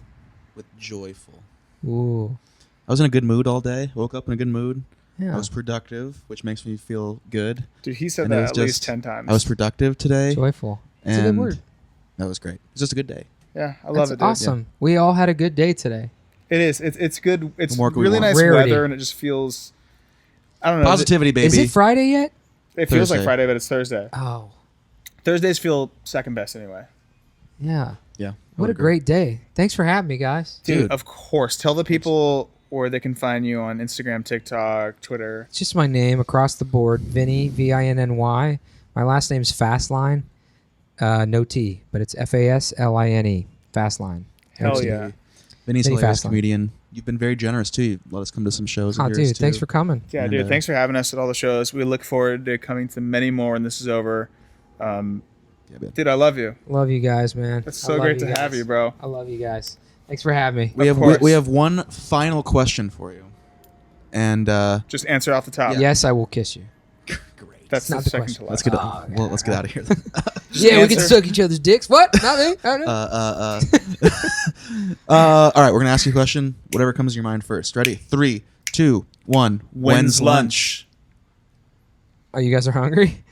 joyful. Ooh. I was in a good mood all day. Woke up in a good mood. Yeah. I was productive, which makes me feel good. dude, he said And it that was at least just- 10 times. I was productive today. Joyful. It's a good and word. That was great. It's just a good day. Yeah, I love That's it. Dude. awesome. We all had a good day today. It is. It's good. It's more can we really want? nice Rarity. weather, and it just feels. I don't know. Positivity, baby. Is it Friday yet? It feels like Thursday. Friday, but it's Thursday. Oh, Thursdays feel second best anyway. yeah. Yeah. I What would a agree. great day. Thanks for having me, guys. Dude, of course. Tell the people where they can find you on Instagram, TikTok, Twitter. It's just my name across the board. Vinny, Vinny. My last name's Fasline. No T, but it's Fasline. Fasline. Hell No T. yeah. Vinny's Vinny hilarious Fasline. comedian. You've been very generous too. You let us come to some shows. Oh, of yours, dude, thanks too. for coming. Yeah, And, dude. Thanks for having us at all the shows. We look forward to coming to many more when this is over. Yeah, man. Dude, I love you. Love you guys, man. It's I so love great to guys. have you, bro. I love you guys. Thanks for having me. We Of have course. we have one final question for you, and Just answer off the top. Yes, I will kiss you. great. That's Not the the second question. to Let's last. get Oh, well. Let's get out of here. Yeah, we can answer. suck each other's dicks. What? Not me. I don't know. All right, we're gonna ask you a question. Whatever comes to your mind first. Ready? 3, 2, 1. When's lunch? Oh, you guys are hungry?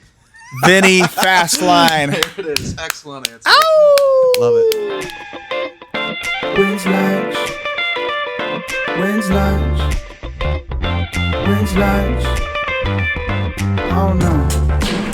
Vinny Fasline. There it is. Excellent answer. Oh! Love it. When's lunch? When's lunch? When's lunch? Oh no.